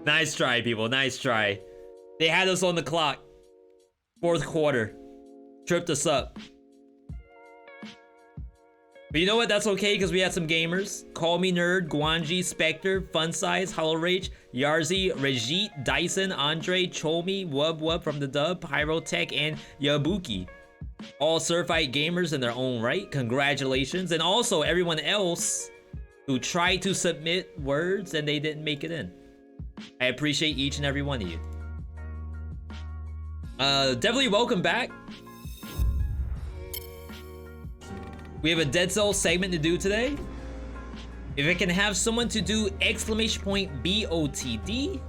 Nice try, people. Nice try. They had us on the clock. Fourth quarter. Tripped us up. But you know what? That's okay because we had some gamers. Call Me Nerd, Guanji, Spectre, Fun Size, Hollow Rage, Yarzi, Regit, Dyson, Andre, Chomi, Wub Wub from the Dub, Pyrotech, and Yabuki. All certified gamers in their own right. Congratulations. And also everyone else who tried to submit words and they didn't make it in. I appreciate each and every one of you. Definitely welcome back. We have a Dead Cells segment to do today. If I can have someone to do exclamation point BOTD,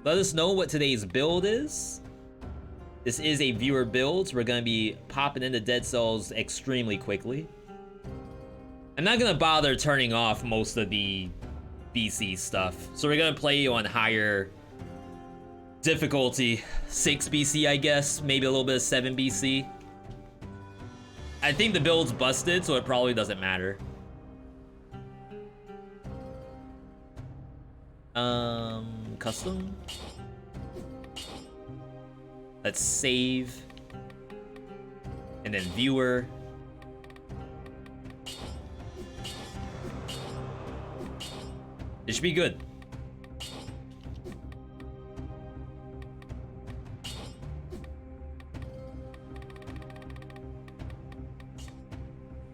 let us know what today's build is. This is a viewer build, so we're gonna be popping into Dead Cells extremely quickly. I'm not gonna bother turning off most of the BC stuff, so we're gonna play on higher difficulty, 6 BC I guess, maybe a little bit of 7 BC. I think the build's busted, so it probably doesn't matter. Custom. Let's save. And then viewer. It should be good.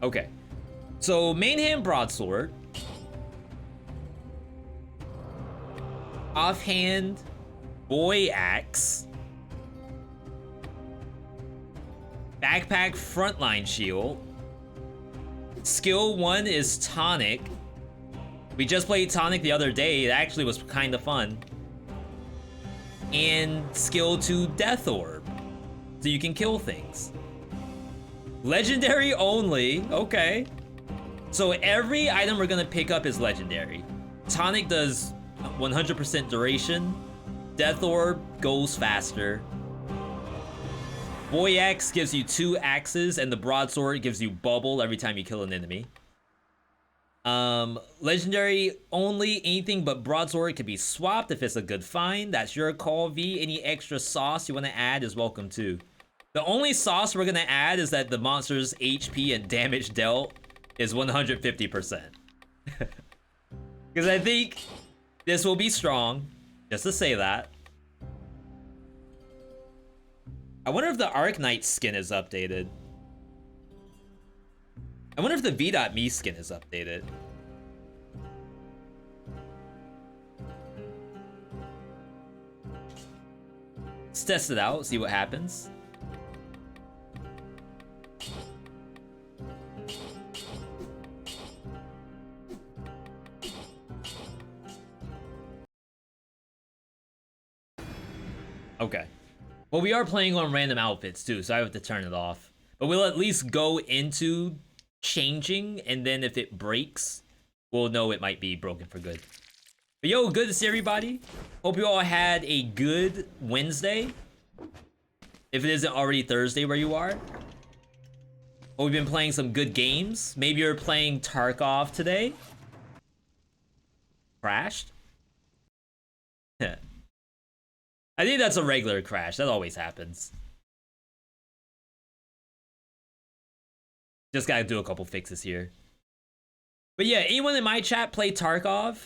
Okay, so main hand broadsword, offhand boy axe, backpack frontline shield, skill 1 is tonic. We just played tonic the other day. It actually was kind of fun. And skill 2 death orb, so you can kill things. Legendary only, okay. So every item we're gonna pick up is legendary. Tonic does 100% duration. Death Orb goes faster. Boy Axe gives you 2 axes, and the Broadsword gives you bubble every time you kill an enemy. Legendary only, anything but Broadsword can be swapped if it's a good find. That's your call, V. Any extra sauce you wanna add is welcome too. The only sauce we're gonna add is that the monster's HP and damage dealt is 150%. Because I think this will be strong, just to say that. I wonder if the Arknight skin is updated. I wonder if the V.Me skin is updated. Let's test it out, see what happens. Okay. Well, we are playing on random outfits too, so I have to turn it off. But we'll at least go into changing, and then if it breaks, we'll know it might be broken for good. But yo, good to see everybody. Hope you all had a good Wednesday. If it isn't already Thursday where you are. Hope we've been playing some good games. Maybe you're playing Tarkov today. Crashed? I think that's a regular crash. That always happens. Just gotta do a couple fixes here. But yeah, anyone in my chat play Tarkov?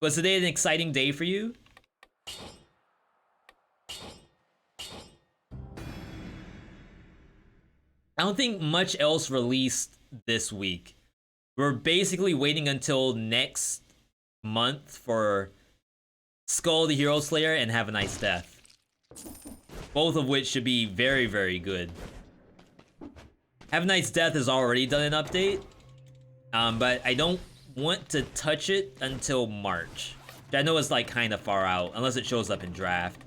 Was today an exciting day for you? I don't think much else released this week. We're basically waiting until next month for Skull the Hero Slayer and Have a Nice Death. Both of which should be very, very good. Have a Nice Death has already done an update. But I don't want to touch it until March. Which I know is like kind of far out, unless it shows up in draft.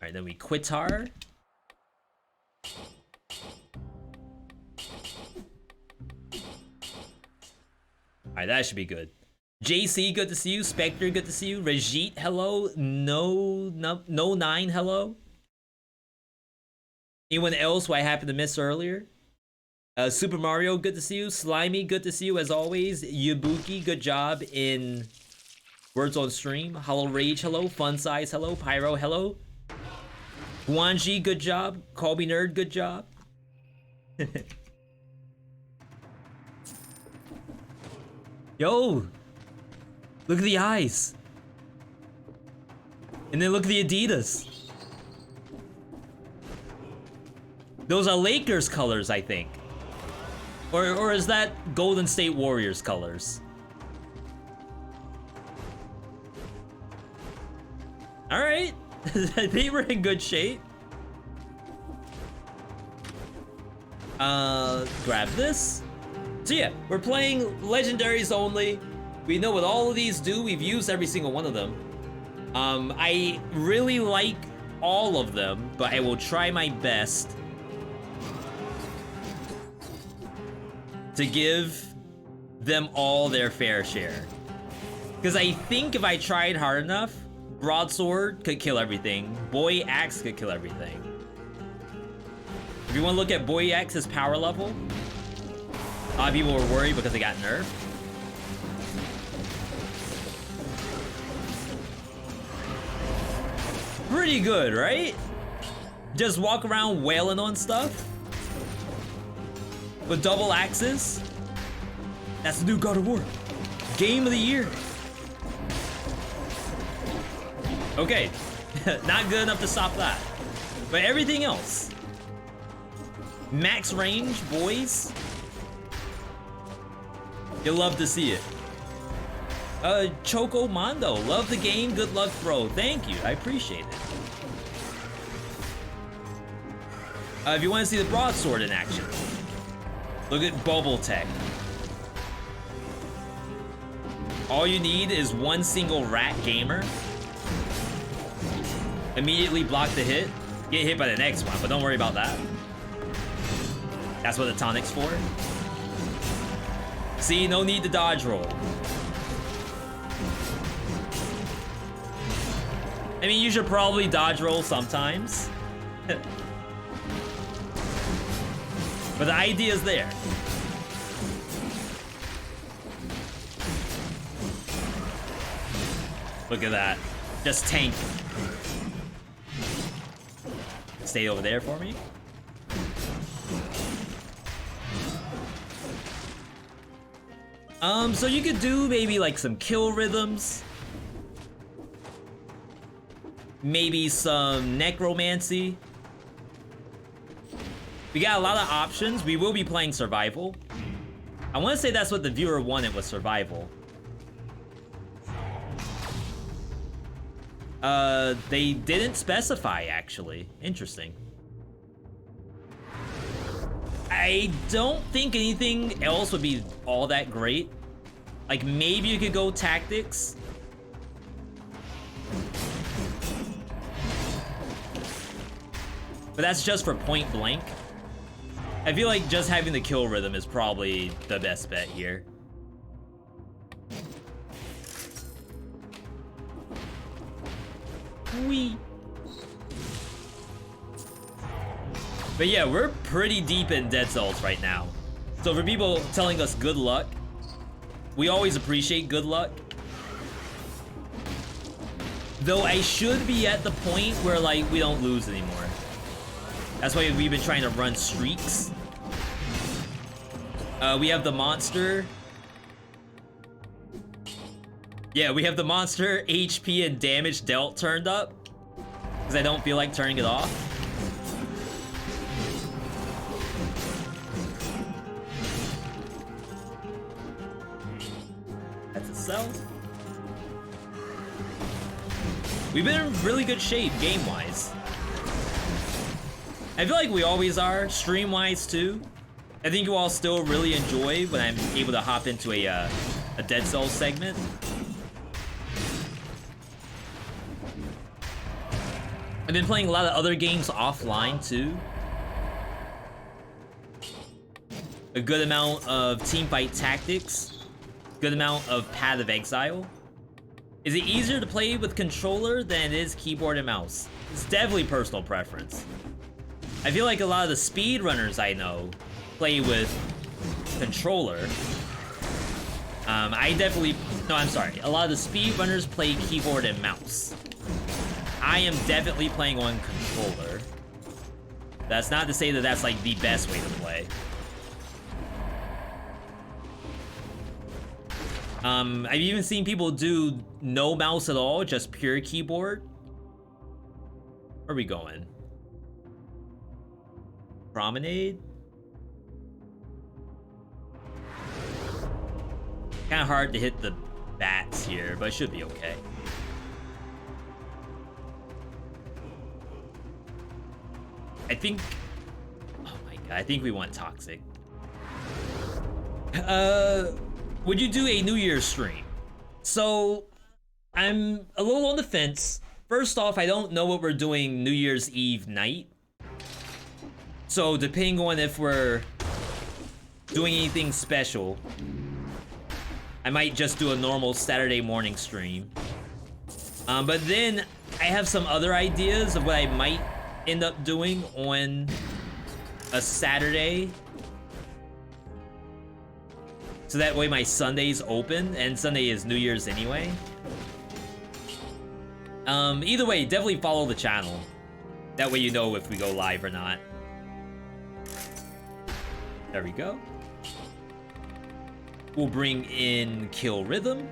Alright, then we Quitar. Alright, that should be good. JC, good to see you. Spectre, good to see you. Regit, hello. No 9, hello. Anyone else who I happened to miss earlier? Super Mario, good to see you. Slimy, good to see you as always. Yabuki, good job in Words on Stream. Hollow Rage, hello. Fun Size, hello. Pyro, hello. Guanji, good job. Call Me Nerd, good job. Yo! Look at the eyes. And then look at the Adidas. Those are Lakers colors, I think. Or is that Golden State Warriors colors? Alright. I think we're in good shape. Grab this. So yeah, we're playing legendaries only. We know what all of these do. We've used every single one of them. I really like all of them, but I will try my best to give them all their fair share. Because I think if I tried hard enough, Broadsword could kill everything. Boy Axe could kill everything. If you want to look at Boy Axe's power level, a lot of people were worried because they got nerfed. Pretty good, right? Just walk around wailing on stuff with double axes. That's the new God of War. Game of the year. Okay, not good enough to stop that. But everything else. Max range, boys. You'll love to see it. Choco Mondo, love the game, good luck, bro. Thank you, I appreciate it. If you want to see the broadsword in action, look at Bubble Tech. All you need is one single rat gamer. Immediately block the hit. Get hit by the next one, but don't worry about that. That's what the tonic's for. See, no need to dodge roll. I mean, you should probably dodge roll sometimes. But the idea is there. Look at that. Just tank. Stay over there for me. So you could do maybe like some kill rhythms. Maybe some necromancy. We got a lot of options. We will be playing survival. I want to say that's what the viewer wanted, was survival. They didn't specify, actually. Interesting. I don't think anything else would be all that great. Like, maybe you could go tactics. But that's just for point blank. I feel like just having the kill rhythm is probably the best bet here. Wee. But yeah, we're pretty deep in Dead Cells right now. So for people telling us good luck, we always appreciate good luck. Though I should be at the point where like we don't lose anymore. That's why we've been trying to run streaks. We have the monster. Yeah, we have the monster HP and damage dealt turned up. Because I don't feel like turning it off. That's itself. We've been in really good shape game-wise. I feel like we always are, stream-wise too. I think you all still really enjoy when I'm able to hop into a Dead Cells segment. I've been playing a lot of other games offline too. A good amount of Teamfight Tactics. Good amount of Path of Exile. Is it easier to play with controller than it is keyboard and mouse? It's definitely personal preference. I feel like a lot of the speedrunners I know play with controller. I'm sorry. A lot of the speedrunners play keyboard and mouse. I am definitely playing on controller. That's not to say that that's like the best way to play. I've even seen people do no mouse at all, just pure keyboard. Where are we going? Promenade? Kind of hard to hit the bats here, but it should be okay. I think... Oh my god, I think we want Toxic. Would you do a New Year's stream? So, I'm a little on the fence. First off, I don't know what we're doing New Year's Eve night. So, depending on if we're doing anything special, I might just do a normal Saturday morning stream. But then I have some other ideas of what I might end up doing on a Saturday. So that way my Sunday's open, and Sunday is New Year's anyway. Either way, definitely follow the channel. That way you know if we go live or not. There we go. We'll bring in Kill Rhythm.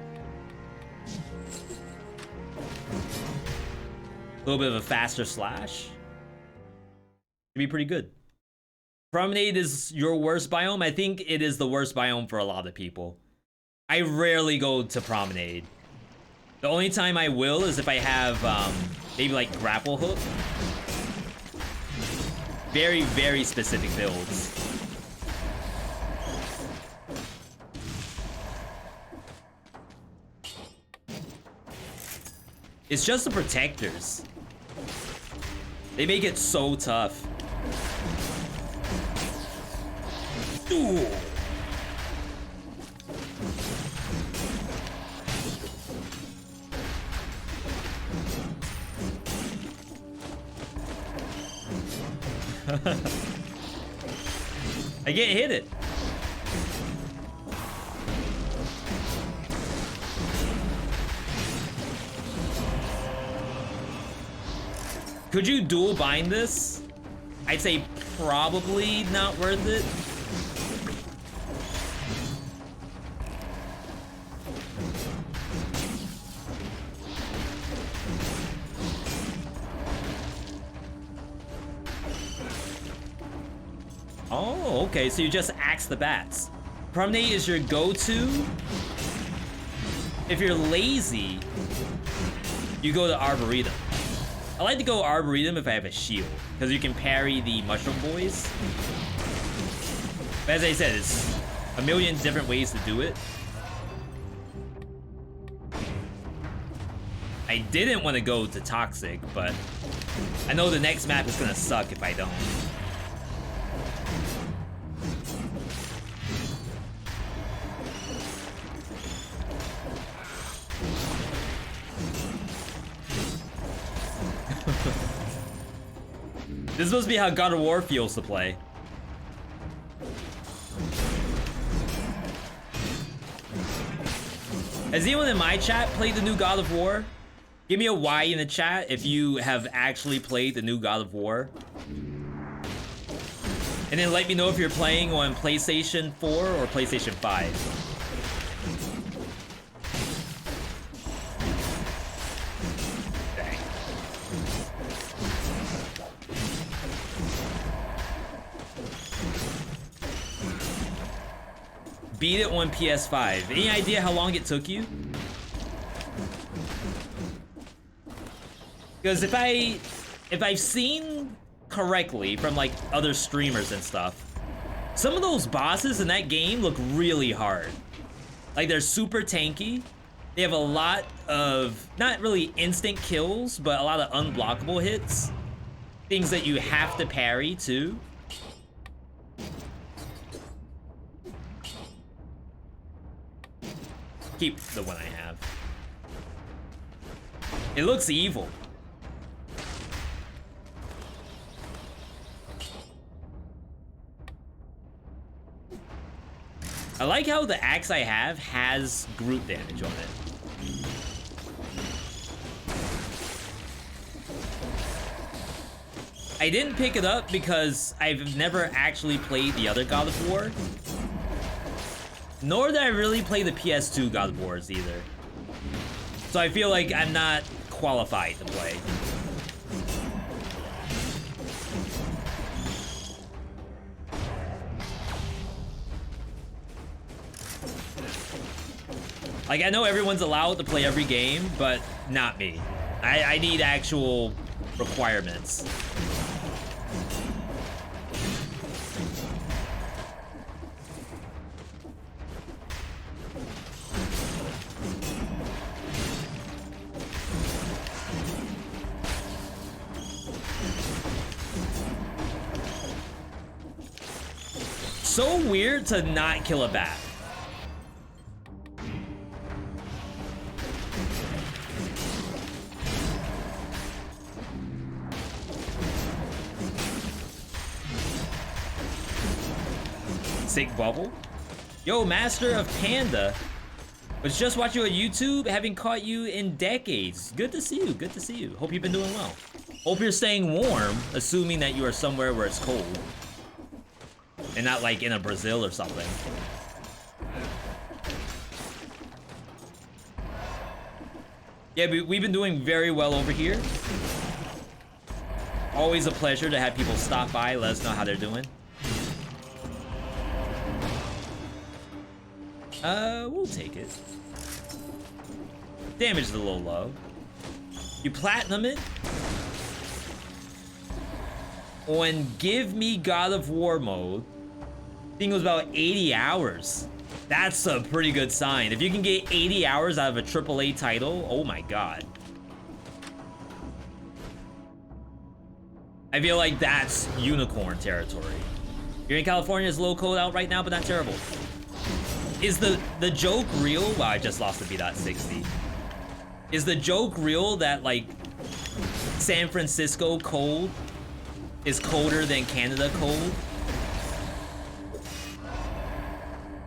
A little bit of a faster slash. Should be pretty good. Promenade is your worst biome? I think it is the worst biome for a lot of people. I rarely go to Promenade. The only time I will is if I have maybe like Grapple Hook. Very, very specific builds. It's just the protectors. They make it so tough. Ooh. I can't hit it. Could you dual bind this? I'd say probably not worth it. Oh, okay, so you just axe the bats. Promenade is your go-to. If you're lazy, you go to Arboretum. I like to go Arboretum if I have a shield, because you can parry the Mushroom Boys. But as I said, it's a million different ways to do it. I didn't want to go to Toxic, but I know the next map is gonna suck if I don't. This is supposed to be how God of War feels to play. Has anyone in my chat played the new God of War? Give me a Y in the chat if you have actually played the new God of War. And then let me know if you're playing on PlayStation 4 or PlayStation 5. Beat it on PS5. Any idea how long it took you? Because if I've seen correctly from like other streamers and stuff, some of those bosses in that game look really hard. Like they're super tanky. They have a lot of not really instant kills, but a lot of unblockable hits. Things that you have to parry too. Keep the one I have. It looks evil. I like how the axe I have has Groot damage on it. I didn't pick it up because I've never actually played the other God of War. Nor did I really play the PS2 God of Wars either. So I feel like I'm not qualified to play. Like, I know everyone's allowed to play every game, but not me. I need actual requirements. So weird to not kill a bat. Sick bubble. Yo, Master of Panda. Was just watching you on YouTube, haven't caught you in decades. Good to see you, good to see you. Hope you've been doing well. Hope you're staying warm, assuming that you are somewhere where it's cold. And not like in a Brazil or something. Yeah, we've been doing very well over here. Always a pleasure to have people stop by, let us know how they're doing. We'll take it. Damage is a little low. You platinum it. On Give Me God of War mode, I think it was about 80 hours. That's a pretty good sign. If you can get 80 hours out of a AAA title, oh my god. I feel like that's unicorn territory. You're in California, it's low cold out right now, but not terrible. Is the joke real? Wow, I just lost the VeeDotVod. Is the joke real that, like, San Francisco cold is colder than Canada cold?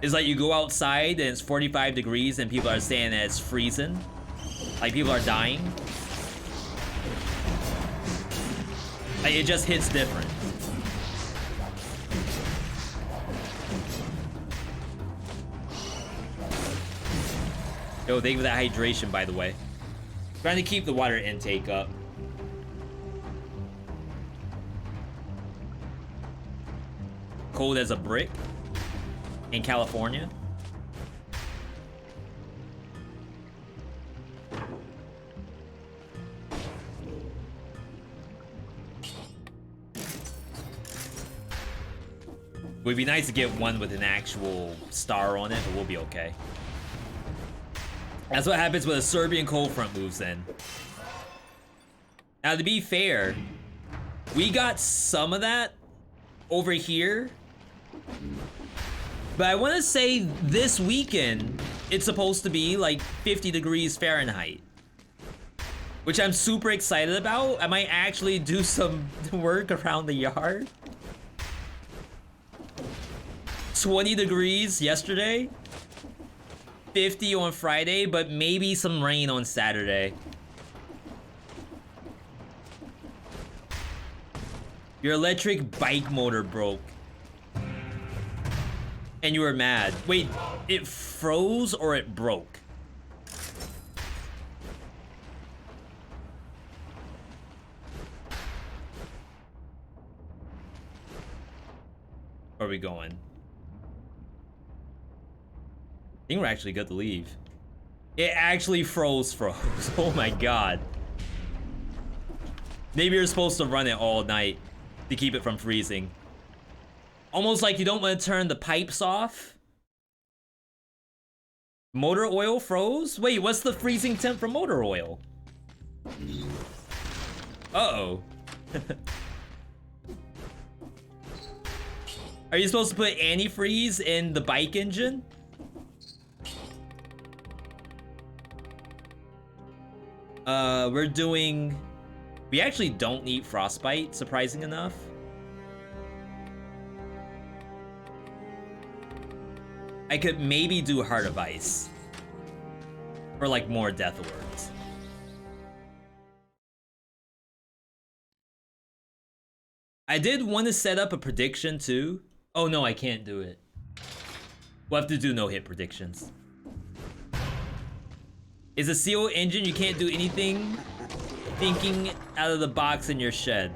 It's like you go outside and it's 45 degrees and people are saying that it's freezing. Like, people are dying. Like, it just hits different. Yo, thank you for that hydration, by the way. Trying to keep the water intake up. Cold as a brick in California. Would be nice to get one with an actual star on it, but we'll be okay. That's what happens when a Serbian cold front moves in. Now, to be fair, we got some of that over here. But I want to say this weekend, it's supposed to be like 50 degrees Fahrenheit. Which I'm super excited about. I might actually do some work around the yard. 20 degrees yesterday. 50 on Friday, but maybe some rain on Saturday. Your electric bike motor broke. And you were mad. Wait, it froze or it broke? Where are we going? I think we're actually good to leave. It actually froze. Oh my god. Maybe you're supposed to run it all night to keep it from freezing. Almost like you don't want to turn the pipes off. Motor oil froze? Wait, what's the freezing temp for motor oil? Uh-oh. Are you supposed to put antifreeze in the bike engine? We're doing... We actually don't need frostbite, surprising enough. I could maybe do Heart of Ice. For like more death words. I did want to set up a prediction too. Oh no, I can't do it. We'll have to do no hit predictions. Is a CO engine, you can't do anything thinking out of the box in your shed.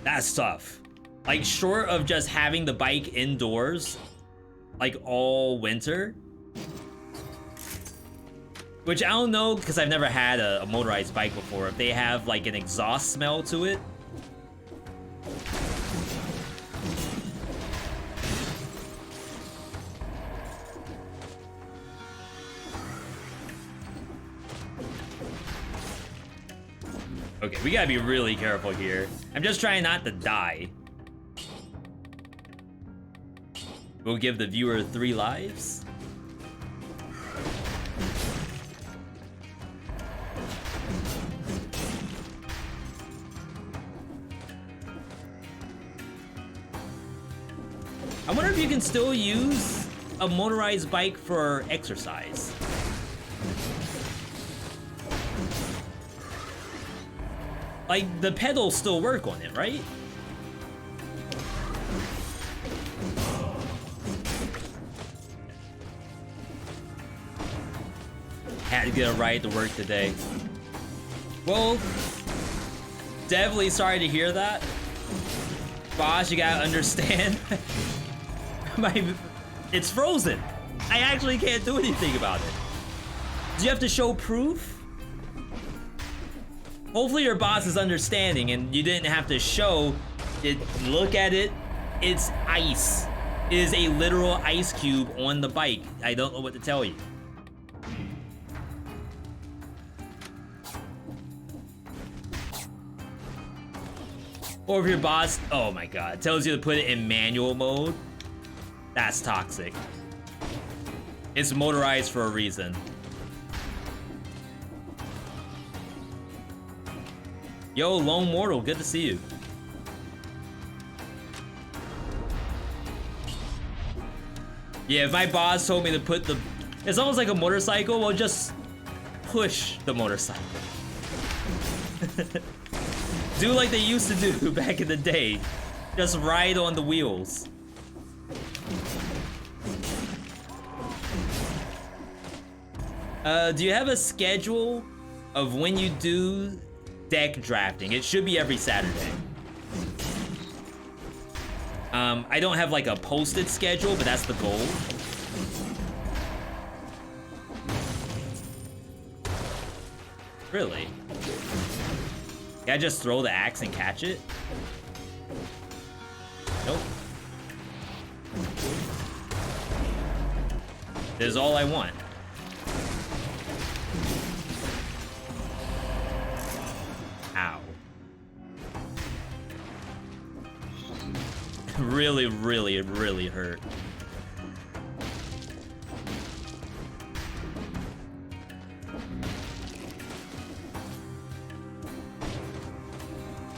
That's tough. Like, short of just having the bike indoors, like all winter. Which I don't know, because I've never had a motorized bike before, if they have like an exhaust smell to it. Okay, we gotta be really careful here. I'm just trying not to die. We'll give the viewer 3 lives. I wonder if you can still use a motorized bike for exercise. Like, the pedals still work on it, right? Had to get a ride to work today. Well, definitely sorry to hear that. Boss, you gotta understand. It's frozen. I actually can't do anything about it. Do you have to show proof? Hopefully your boss is understanding and you didn't have to show it. Look at it. It's ice. It is a literal ice cube on the bike. I don't know what to tell you. Or if your boss, oh my god, tells you to put it in manual mode, that's toxic. It's motorized for a reason. Yo, Lone Mortal, good to see you. Yeah, if my boss told me to put the... It's almost like a motorcycle, well, just push the motorcycle. Do like they used to do back in the day. Just ride on the wheels. Do you have a schedule of when you do deck drafting? It should be every Saturday. I don't have like a posted schedule, but that's the goal. Really? Can I just throw the axe and catch it? Nope. This is all I want. Ow. Really, really, really hurt.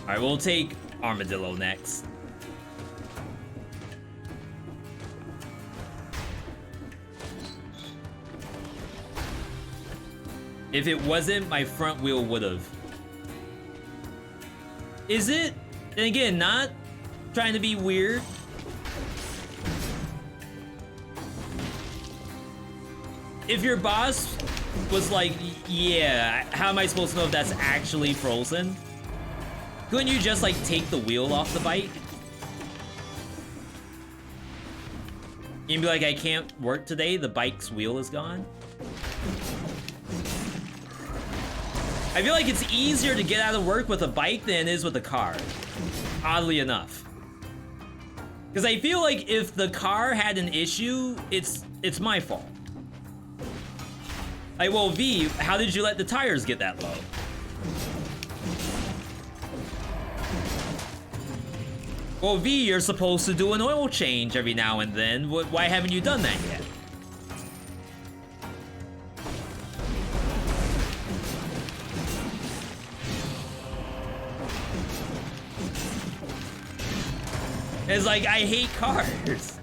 Alright, we'll take Armadillo next. If it wasn't, my front wheel would've. Is it? And again, not trying to be weird. If your boss was like, yeah, how am I supposed to know if that's actually frozen? Couldn't you just like take the wheel off the bike? You'd be like, I can't work today, the bike's wheel is gone. I feel like it's easier to get out of work with a bike than it is with a car, oddly enough. Because I feel like if the car had an issue, it's my fault. Like, well, V, how did you let the tires get that low? Well, V, you're supposed to do an oil change every now and then. Why haven't you done that yet? It's like, I hate cars.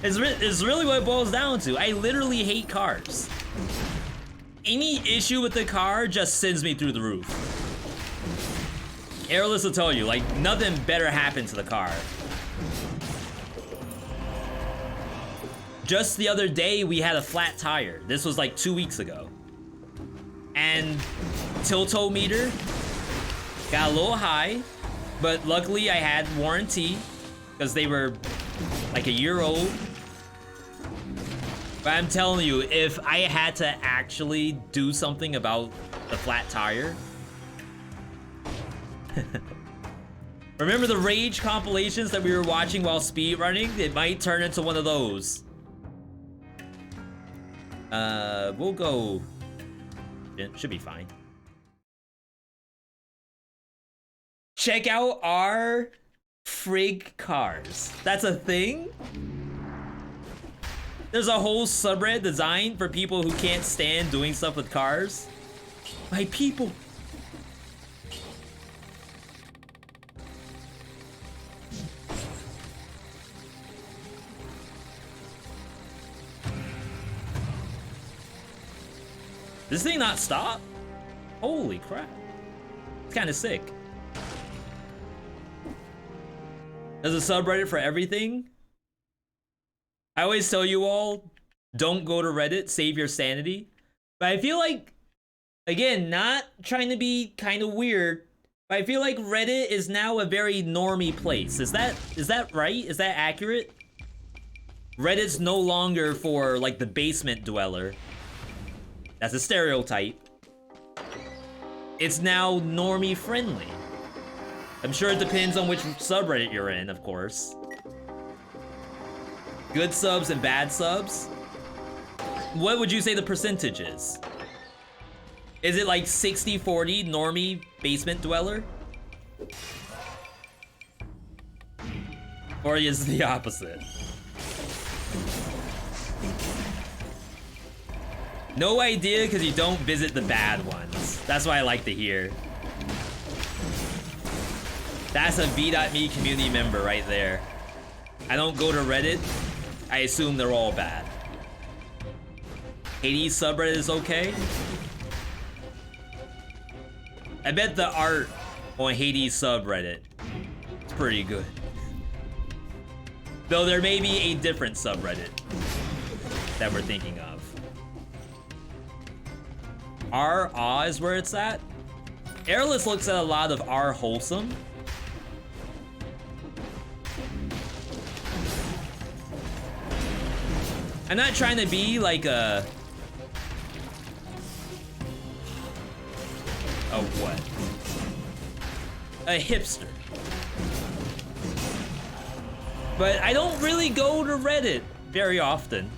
It's really what it boils down to. I literally hate cars. Any issue with the car just sends me through the roof. Airless will tell you, like, nothing better happened to the car. Just the other day, we had a flat tire. This was like 2 weeks ago. And tiltometer got a little high, but luckily I had warranty because they were like a year old. But I'm telling you, if I had to actually do something about the flat tire, remember the Rage compilations that we were watching while speedrunning? It might turn into one of those. We'll go. It should be fine. Check out our frig cars. That's a thing? There's a whole subreddit designed for people who can't stand doing stuff with cars. My people. This thing not stop? Holy crap. It's kind of sick. There's a subreddit for everything. I always tell you all, don't go to Reddit, save your sanity. But I feel like, again, not trying to be kind of weird, but I feel like Reddit is now a very normie place. Is that right? Is that accurate? Reddit's no longer for like the basement dweller. That's a stereotype. It's now normie friendly. I'm sure it depends on which subreddit you're in, of course. Good subs and bad subs? What would you say the percentage is? Is it like 60-40 normie basement dweller? Or is it the opposite? No idea, because you don't visit the bad ones. That's what I like to hear. That's a V.me community member right there. I don't go to Reddit. I assume they're all bad. Hades subreddit is okay. I bet the art on Hades subreddit is pretty good. Though there may be a different subreddit that we're thinking of. R is where it's at. Airless looks at a lot of R wholesome. I'm not trying to be like a what? A hipster. But I don't really go to Reddit very often.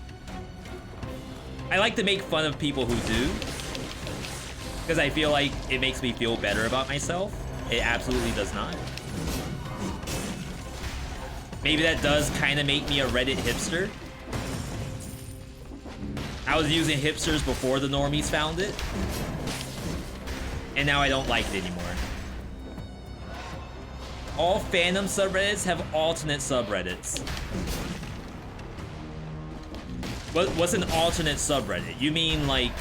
I like to make fun of people who do, because I feel like it makes me feel better about myself. It absolutely does not. Maybe that does kind of make me a Reddit hipster. I was using hipsters before the normies found it, and now I don't like it anymore. All fandom subreddits have alternate subreddits. What's an alternate subreddit? You mean like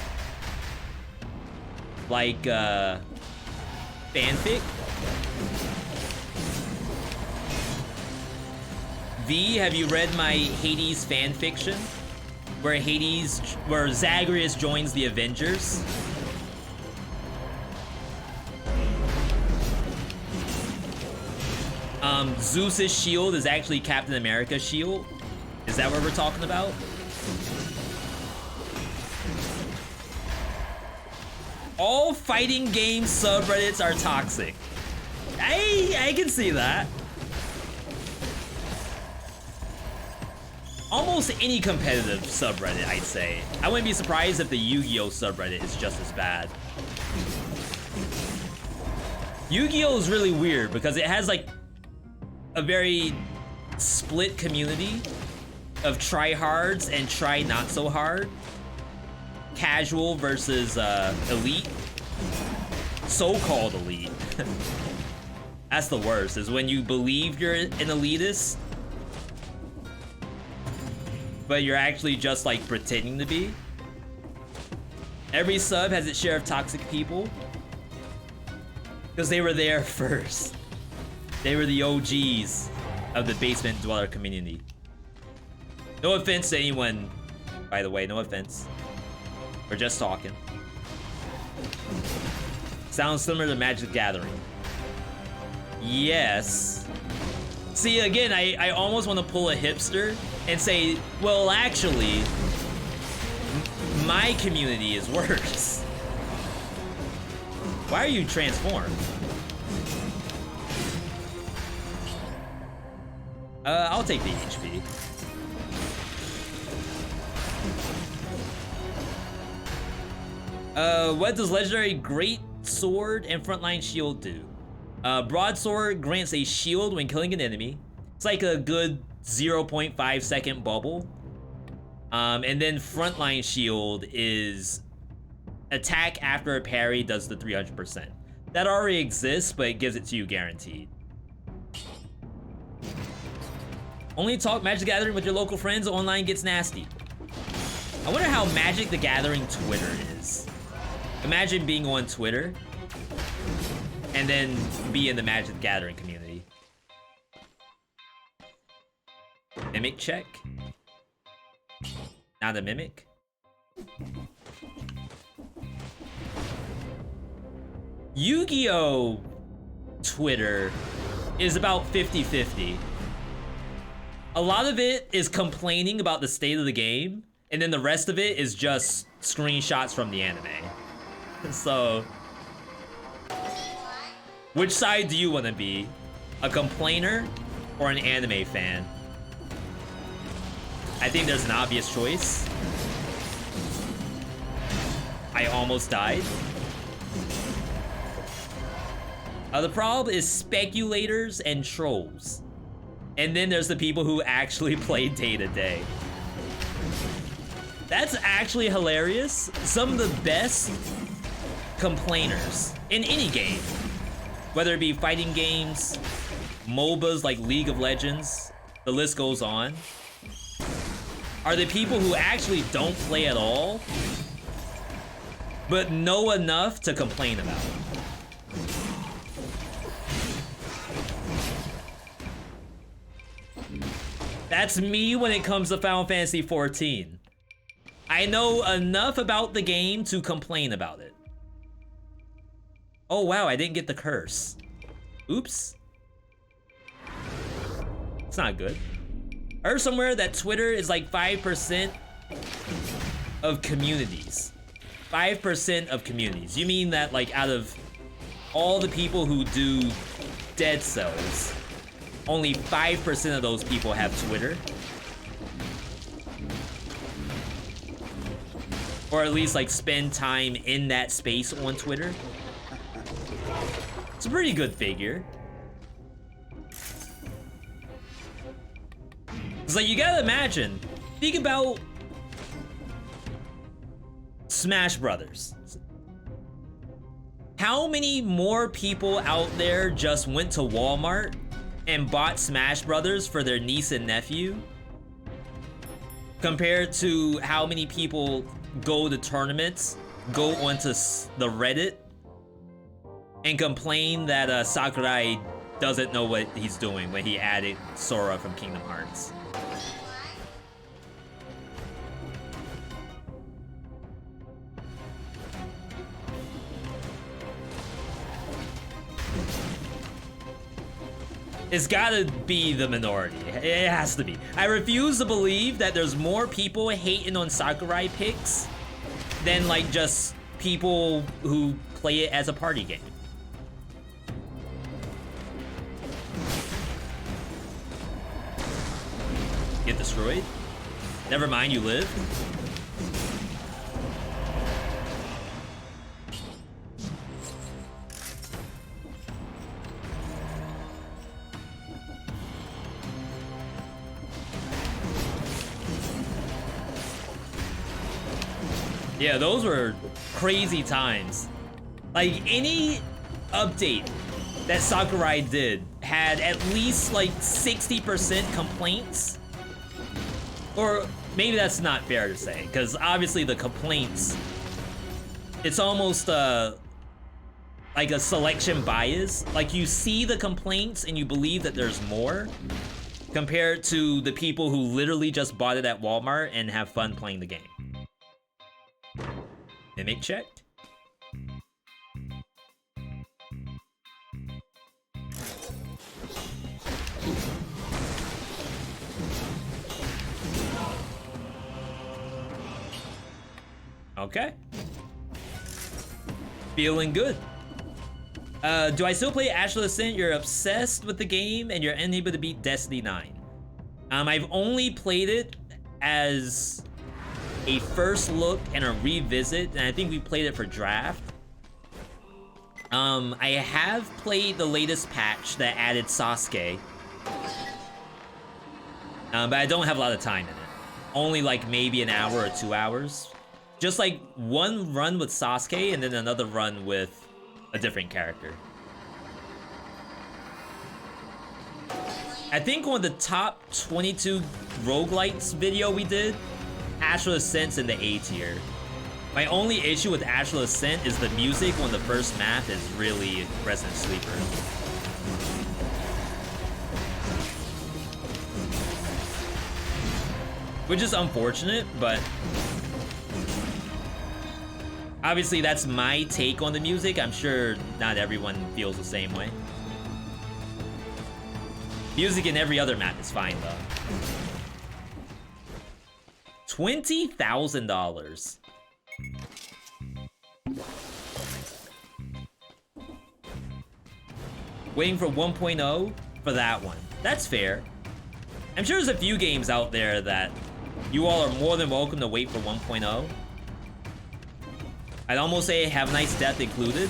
fanfic? V, have you read my Hades fanfiction? Where Zagreus joins the Avengers? Zeus's shield is actually Captain America's shield. Is that what we're talking about? All fighting game subreddits are toxic. I can see that. Almost any competitive subreddit, I'd say. I wouldn't be surprised if the Yu-Gi-Oh subreddit is just as bad. Yu-Gi-Oh is really weird because it has like a very split community of tryhards and try not so hard. Casual versus elite. So-called elite. That's the worst, is when you believe you're an elitist but you're actually just like pretending to be. Every sub has its share of toxic people because they were there first. They were the OGs of the basement dweller community. No offense to anyone, by the way, no offense. We're just talking. Sounds similar to Magic the Gathering. Yes. See, again, I almost want to pull a hipster and say, well, actually, my community is worse. Why are you transformed? I'll take the HP. What does legendary Great Sword and Frontline Shield do? Broadsword grants a shield when killing an enemy. It's like a good 0.5 second bubble. And then Frontline Shield is attack after a parry does the 300%. That already exists, but it gives it to you guaranteed. Only talk Magic the Gathering with your local friends. Online gets nasty. I wonder how Magic the Gathering Twitter is. Imagine being on Twitter and then be in the Magic the Gathering community. Mimic check. Not a mimic. Yu-Gi-Oh! Twitter is about 50-50. A lot of it is complaining about the state of the game, and then the rest of it is just screenshots from the anime. So, which side do you want to be? A complainer or an anime fan? I think there's an obvious choice. I almost died. The problem is speculators and trolls. And then there's the people who actually play day to day. That's actually hilarious. Some of the best complainers in any game, whether it be fighting games, MOBAs like League of Legends, the list goes on, are the people who actually don't play at all, but know enough to complain about it. That's me when it comes to Final Fantasy XIV. I know enough about the game to complain about it. Oh wow, I didn't get the curse. Oops. It's not good. I heard somewhere that Twitter is like 5% of communities. 5% of communities. You mean that like out of all the people who do Dead Cells, only 5% of those people have Twitter? Or at least like spend time in that space on Twitter? It's a pretty good figure. It's like, you gotta imagine, think about Smash Brothers. How many more people out there just went to Walmart and bought Smash Brothers for their niece and nephew compared to how many people go to tournaments, go onto the Reddit, and complain that Sakurai doesn't know what he's doing when he added Sora from Kingdom Hearts? It's gotta be the minority. It has to be. I refuse to believe that there's more people hating on Sakurai picks than like just people who play it as a party game. Get destroyed? Never mind, you live. Yeah, those were crazy times. Like, any update that Sakurai did had at least like 60% complaints. Or maybe that's not fair to say, because obviously the complaints, it's almost like a selection bias. Like, you see the complaints and you believe that there's more, compared to the people who literally just bought it at Walmart and have fun playing the game. Mimic checked. Okay. Feeling good. Do I still play Astral Ascent? You're obsessed with the game and you're unable to beat Destiny 9. I've only played it as a first look and a revisit, and I think we played it for draft. I have played the latest patch that added Sasuke. But I don't have a lot of time in it. Only like maybe an hour or 2 hours. Just like one run with Sasuke and then another run with a different character. I think one of the top 22 roguelites video we did, Astral Ascent's in the A tier. My only issue with Astral Ascent is the music on the first map is really Resident Sleeper. Which is unfortunate, but obviously that's my take on the music. I'm sure not everyone feels the same way. Music in every other map is fine though. $20,000. Waiting for 1.0 for that one. That's fair. I'm sure there's a few games out there that you all are more than welcome to wait for 1.0. I'd almost say Have a Nice Death included.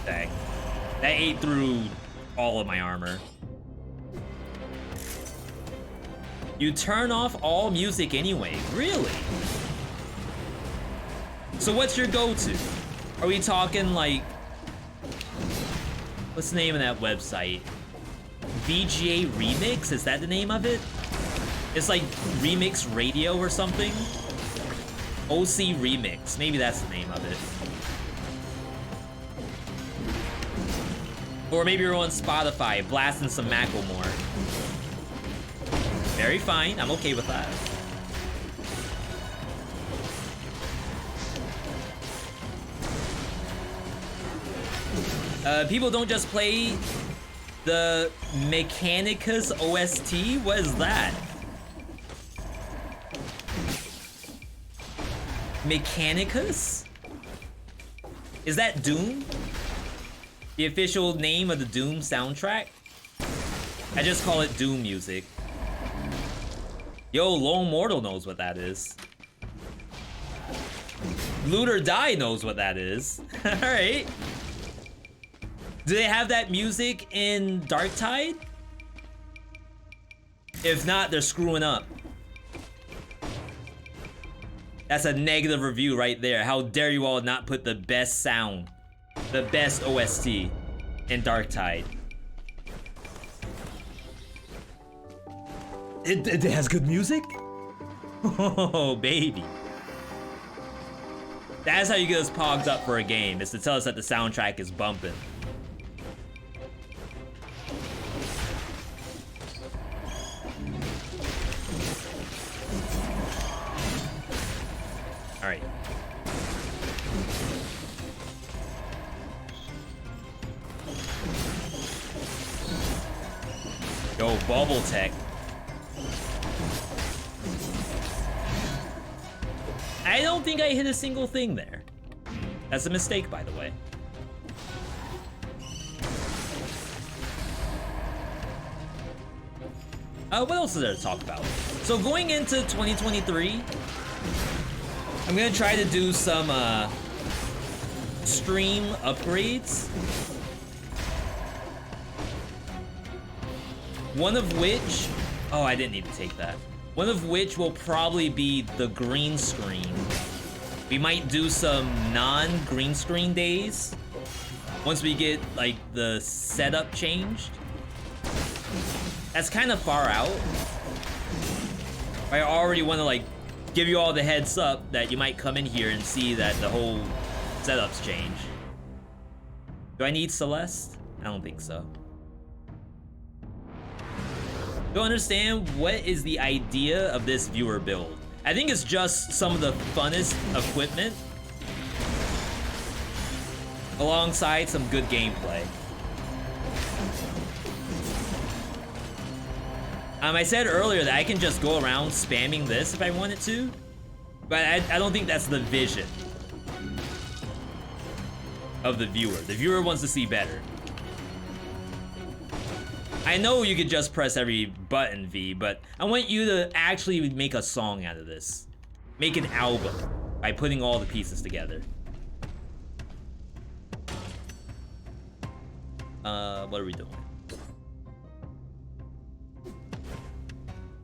Dang. That ate through all of my armor. You turn off all music anyway, really? So what's your go-to? Are we talking like, what's the name of that website? VGA Remix, is that the name of it? It's like Remix Radio or something? OC Remix, maybe that's the name of it. Or maybe you're on Spotify, blasting some Macklemore. Very fine, I'm okay with that. People don't just play the Mechanicus OST? What is that? Mechanicus? Is that Doom? The official name of the Doom soundtrack? I just call it Doom music. Yo, Lone Mortal knows what that is. Loot or Die knows what that is. Alright. Do they have that music in Darktide? If not, they're screwing up. That's a negative review right there. How dare you all not put the best sound, the best OST in Darktide. It has good music? Oh, baby. That's how you get us pogged up for a game, is to tell us that the soundtrack is bumping. All right. Yo, Bubble Tech. I don't think I hit a single thing there. That's a mistake, by the way. What else is there to talk about? So going into 2023, I'm gonna try to do some stream upgrades. One of which, oh, I didn't need to take that. One of which will probably be the green screen We might do some non-green screen days once we get like the setup changed. That's kind of far out. I already want to like give you all the heads up that you might come in here and see that the whole setup's changed. Do I need Celeste? I don't think so. Don't understand what is the idea of this viewer build. I think it's just some of the funnest equipment alongside some good gameplay. I said earlier that I can just go around spamming this if I wanted to, but I don't think that's the vision of the viewer. The viewer wants to see better. I know you could just press every button, V, but I want you to actually make a song out of this. Make an album by putting all the pieces together. What are we doing?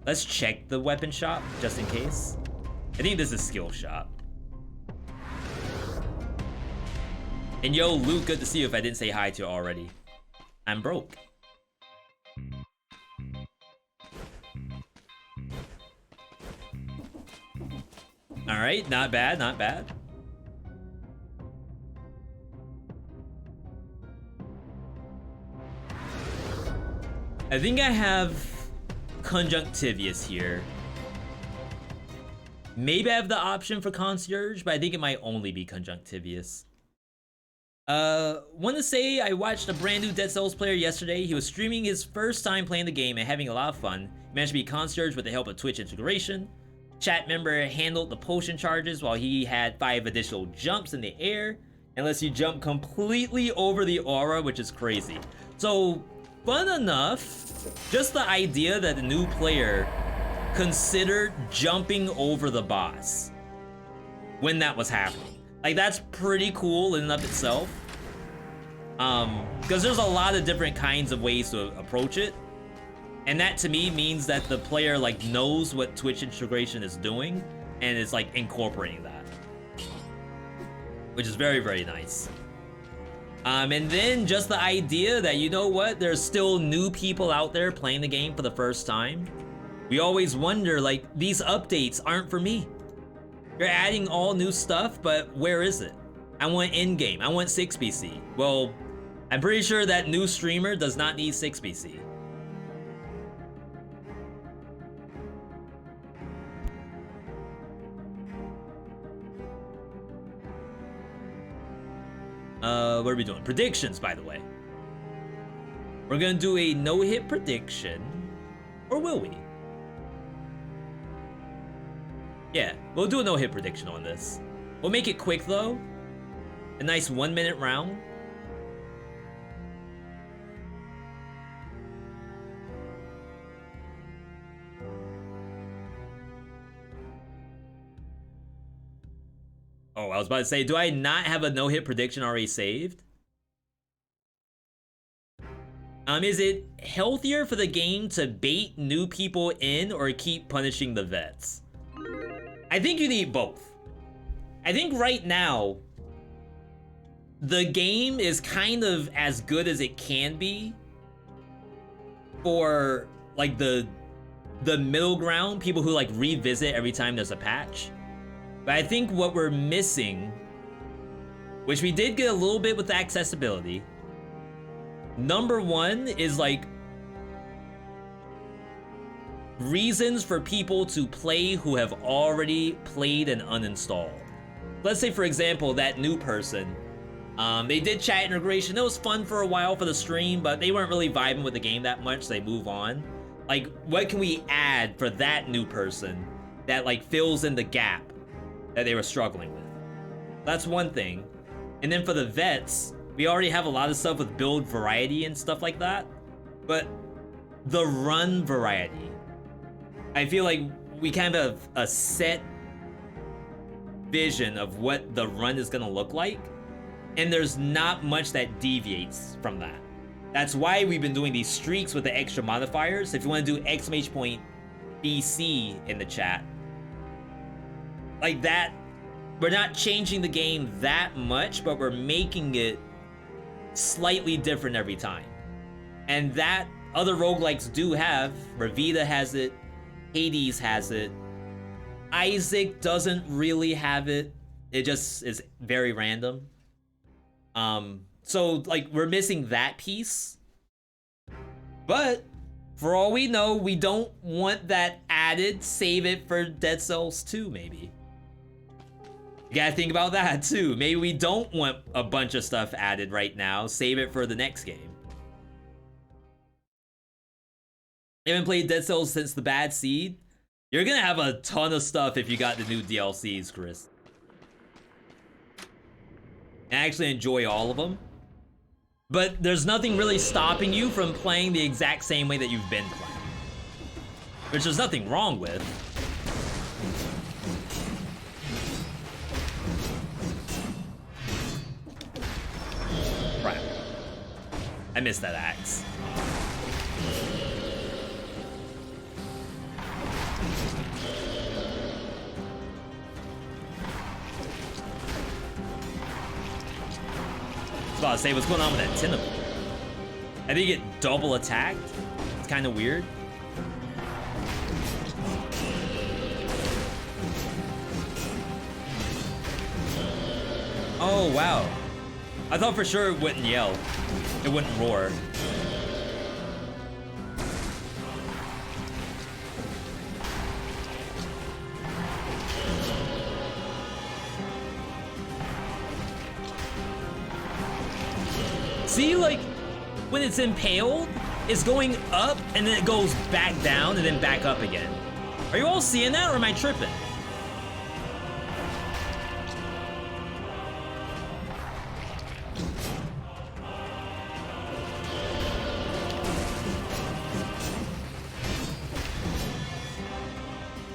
Let's check the weapon shop, just in case. I think this is skill shop. And yo, Luke, good to see you if I didn't say hi to you already. I'm broke. Alright, not bad, not bad. I think I have Conjunctivius here. Maybe I have the option for Concierge, but I think it might only be Conjunctivius. Want to say I watched a brand new Dead Cells player yesterday. He was streaming his first time playing the game and having a lot of fun. He managed to be Concierge with the help of Twitch integration. Chat member handled the potion charges while he had 5 additional jumps in the air. Unless you jump completely over the aura, which is crazy. So, fun enough, just the idea that the new player considered jumping over the boss when that was happening. Like, that's pretty cool in and of itself. Because there's a lot of different kinds of ways to approach it. And that to me means that the player like knows what Twitch integration is doing and is like incorporating that. Which is very, very nice. And then just the idea that, you know what, there's still new people out there playing the game for the first time. We always wonder, like, these updates aren't for me. You're adding all new stuff, but where is it? I want in-game, I want 6BC. Well, I'm pretty sure that new streamer does not need 6BC. What are we doing? Predictions, by the way. We're gonna do a no-hit prediction. Or will we? Yeah, we'll do a no-hit prediction on this. We'll make it quick, though. A nice 1-minute round. Oh, I was about to say, do I not have a no-hit prediction already saved? Is it healthier for the game to bait new people in or keep punishing the vets? I think you need both. I think right now, the game is kind of as good as it can be for like the middle ground, people who like revisit every time there's a patch. But I think what we're missing, which we did get a little bit with the accessibility, number one is like reasons for people to play who have already played and uninstalled. Let's say, for example, that new person, they did chat integration. It was fun for a while for the stream, but they weren't really vibing with the game that much, so they move on. Like, what can we add for that new person that like fills in the gap that they were struggling with? That's one thing. And then for the vets, we already have a lot of stuff with build variety and stuff like that, but the run variety, I feel like we kind of have a set vision of what the run is gonna look like, and there's not much that deviates from that. That's why we've been doing these streaks with the extra modifiers. If you want to do !BC in the chat, like that we're not changing the game that much, but we're making it slightly different every time. And that other roguelikes do have. Revita has it. Hades has it. Isaac doesn't really have it. It just is very random. So like we're missing that piece. But for all we know, we don't want that added. Save it for Dead Cells 2, maybe. You gotta think about that too. Maybe we don't want a bunch of stuff added right now. Save it for the next game. You haven't played Dead Cells since the Bad Seed? You're gonna have a ton of stuff if you got the new DLCs, Chris. And actually enjoy all of them. But there's nothing really stopping you from playing the exact same way that you've been playing. Which there's nothing wrong with. Right. I missed that axe. I was about to say, what's going on with that tentacle? I think it double attacked. It's kind of weird. Oh, wow. I thought for sure it wouldn't yell. It wouldn't roar. See, like, when it's impaled, it's going up, and then it goes back down, and then back up again. Are you all seeing that, or am I tripping?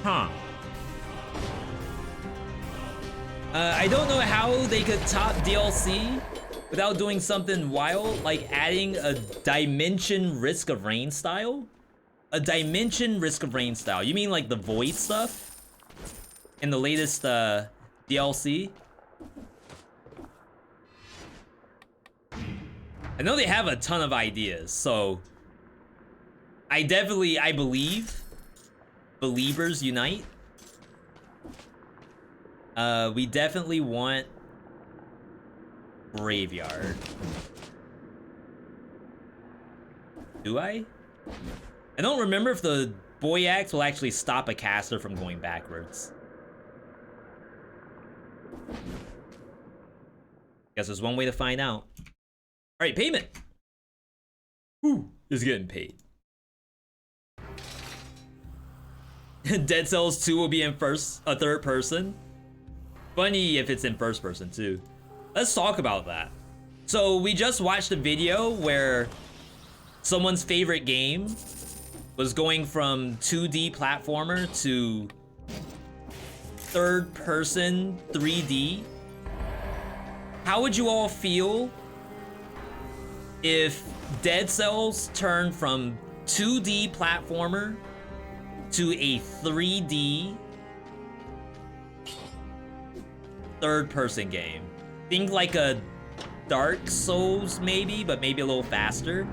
Huh. I don't know how they could top DLC without doing something wild, like adding a dimension Risk of Rain style? A dimension Risk of Rain style. You mean like the Void stuff? In the latest DLC? I know they have a ton of ideas, so I believe believers unite. We definitely want Graveyard. Do I? I don't remember if the Boy Axe will actually stop a caster from going backwards. Guess there's one way to find out. Alright, payment! Whew, is getting paid. Dead Cells 2 will be in third person. Funny if it's in first person too. Let's talk about that. So we just watched a video where someone's favorite game was going from 2D platformer to third person 3D. How would you all feel if Dead Cells turned from 2D platformer to a 3D third person game? Think like a Dark Souls maybe, but maybe a little faster.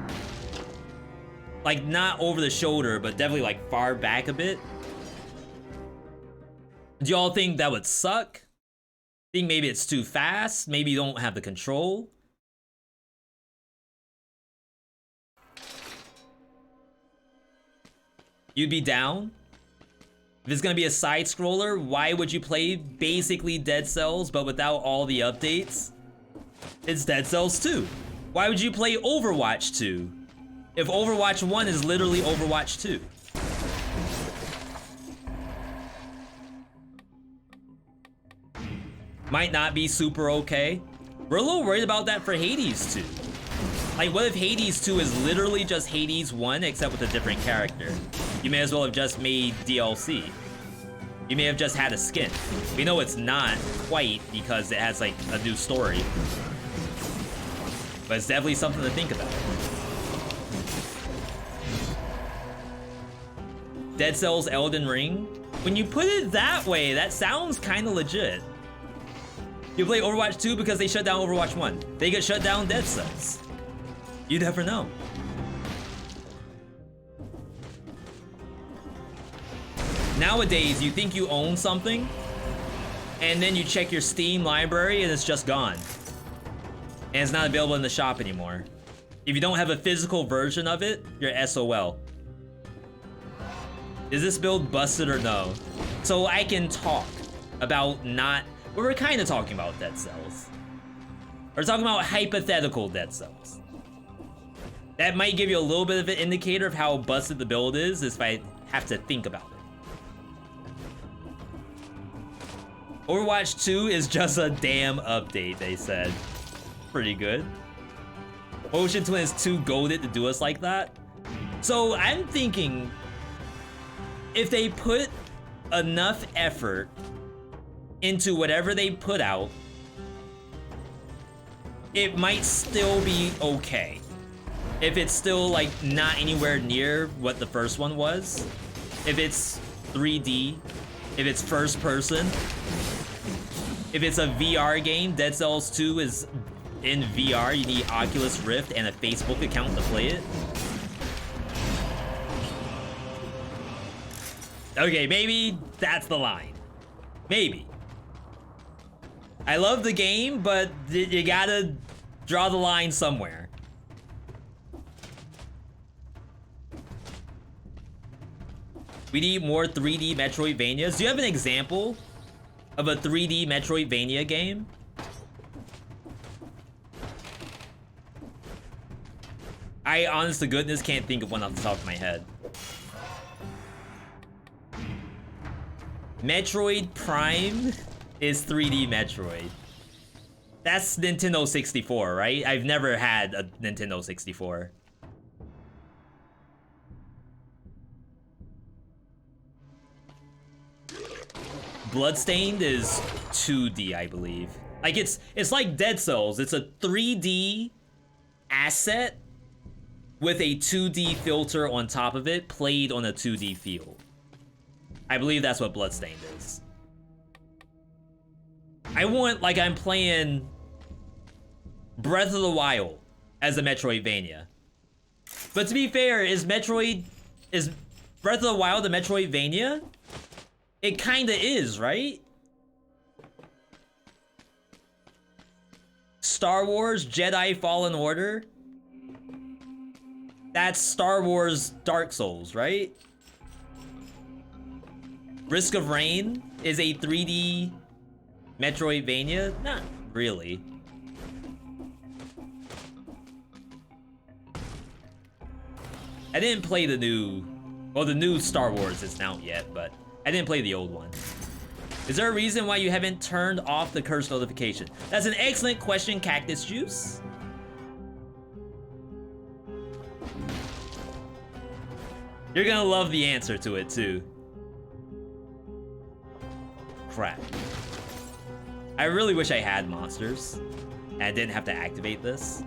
Like not over the shoulder, but definitely like far back a bit. Do y'all think that would suck? Think maybe it's too fast? Maybe you don't have the control? You'd be down? If it's gonna be a side scroller, why would you play basically Dead Cells but without all the updates? It's Dead Cells 2. Why would you play Overwatch 2 if Overwatch 1 is literally Overwatch 2? Might not be super okay. We're a little worried about that for Hades 2. Like, what if Hades 2 is literally just Hades 1 except with a different character? You may as well have just made DLC. You may have just had a skin. We know it's not quite because it has like a new story. But it's definitely something to think about. Dead Cells Elden Ring? When you put it that way, that sounds kind of legit. You play Overwatch 2 because they shut down Overwatch 1. They get shut down Dead Cells. You never know. Nowadays, you think you own something, and then you check your Steam library and it's just gone. And it's not available in the shop anymore. If you don't have a physical version of it, you're SOL. Is this build busted or no? So I can talk about not... Well, we're kind of talking about Dead Cells. We're talking about hypothetical Dead Cells. That might give you a little bit of an indicator of how busted the build is if I have to think about it. Overwatch 2 is just a damn update, they said. Pretty good. Ocean Twin is too goated to do us like that. So I'm thinking, if they put enough effort into whatever they put out, it might still be okay. If it's still like not anywhere near what the first one was. If it's 3D, if it's first person, if it's a VR game, Dead Cells 2 is in VR, you need Oculus Rift and a Facebook account to play it. Okay, maybe that's the line. Maybe. I love the game, but you gotta draw the line somewhere. We need more 3D Metroidvanias. Do you have an example of a 3D Metroidvania game? I, honest to goodness, can't think of one off the top of my head. Metroid Prime is 3D Metroid. That's Nintendo 64, right? I've never had a Nintendo 64. Bloodstained is 2D, I believe. Like it's like Dead Cells. It's a 3D asset with a 2D filter on top of it, played on a 2D field. I believe that's what Bloodstained is. I want, like, I'm playing Breath of the Wild as a Metroidvania. But to be fair, is Breath of the Wild a Metroidvania? It kinda is, right? Star Wars Jedi Fallen Order? That's Star Wars Dark Souls, right? Risk of Rain is a 3D Metroidvania? Not really. I didn't play the new... Well, the new Star Wars isn't out yet, but I didn't play the old one. Is there a reason why you haven't turned off the curse notification? That's an excellent question, Cactus Juice. You're gonna love the answer to it, too. Crap. I really wish I had monsters and I didn't have to activate this.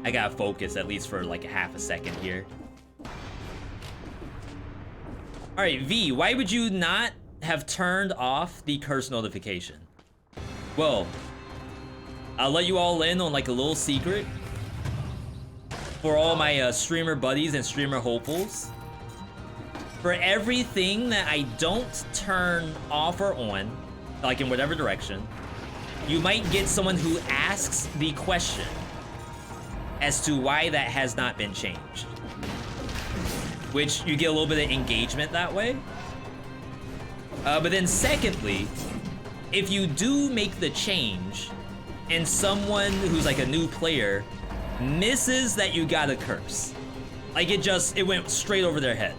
I gotta focus at least for like a half a second here. Alright, V, why would you not have turned off the curse notification? Well, I'll let you all in on like a little secret for all my streamer buddies and streamer hopefuls. For everything that I don't turn off or on, like in whatever direction, you might get someone who asks the question as to why that has not been changed. Which you get a little bit of engagement that way. But then secondly, if you do make the change and someone who's like a new player misses that you got a curse, like it went straight over their head.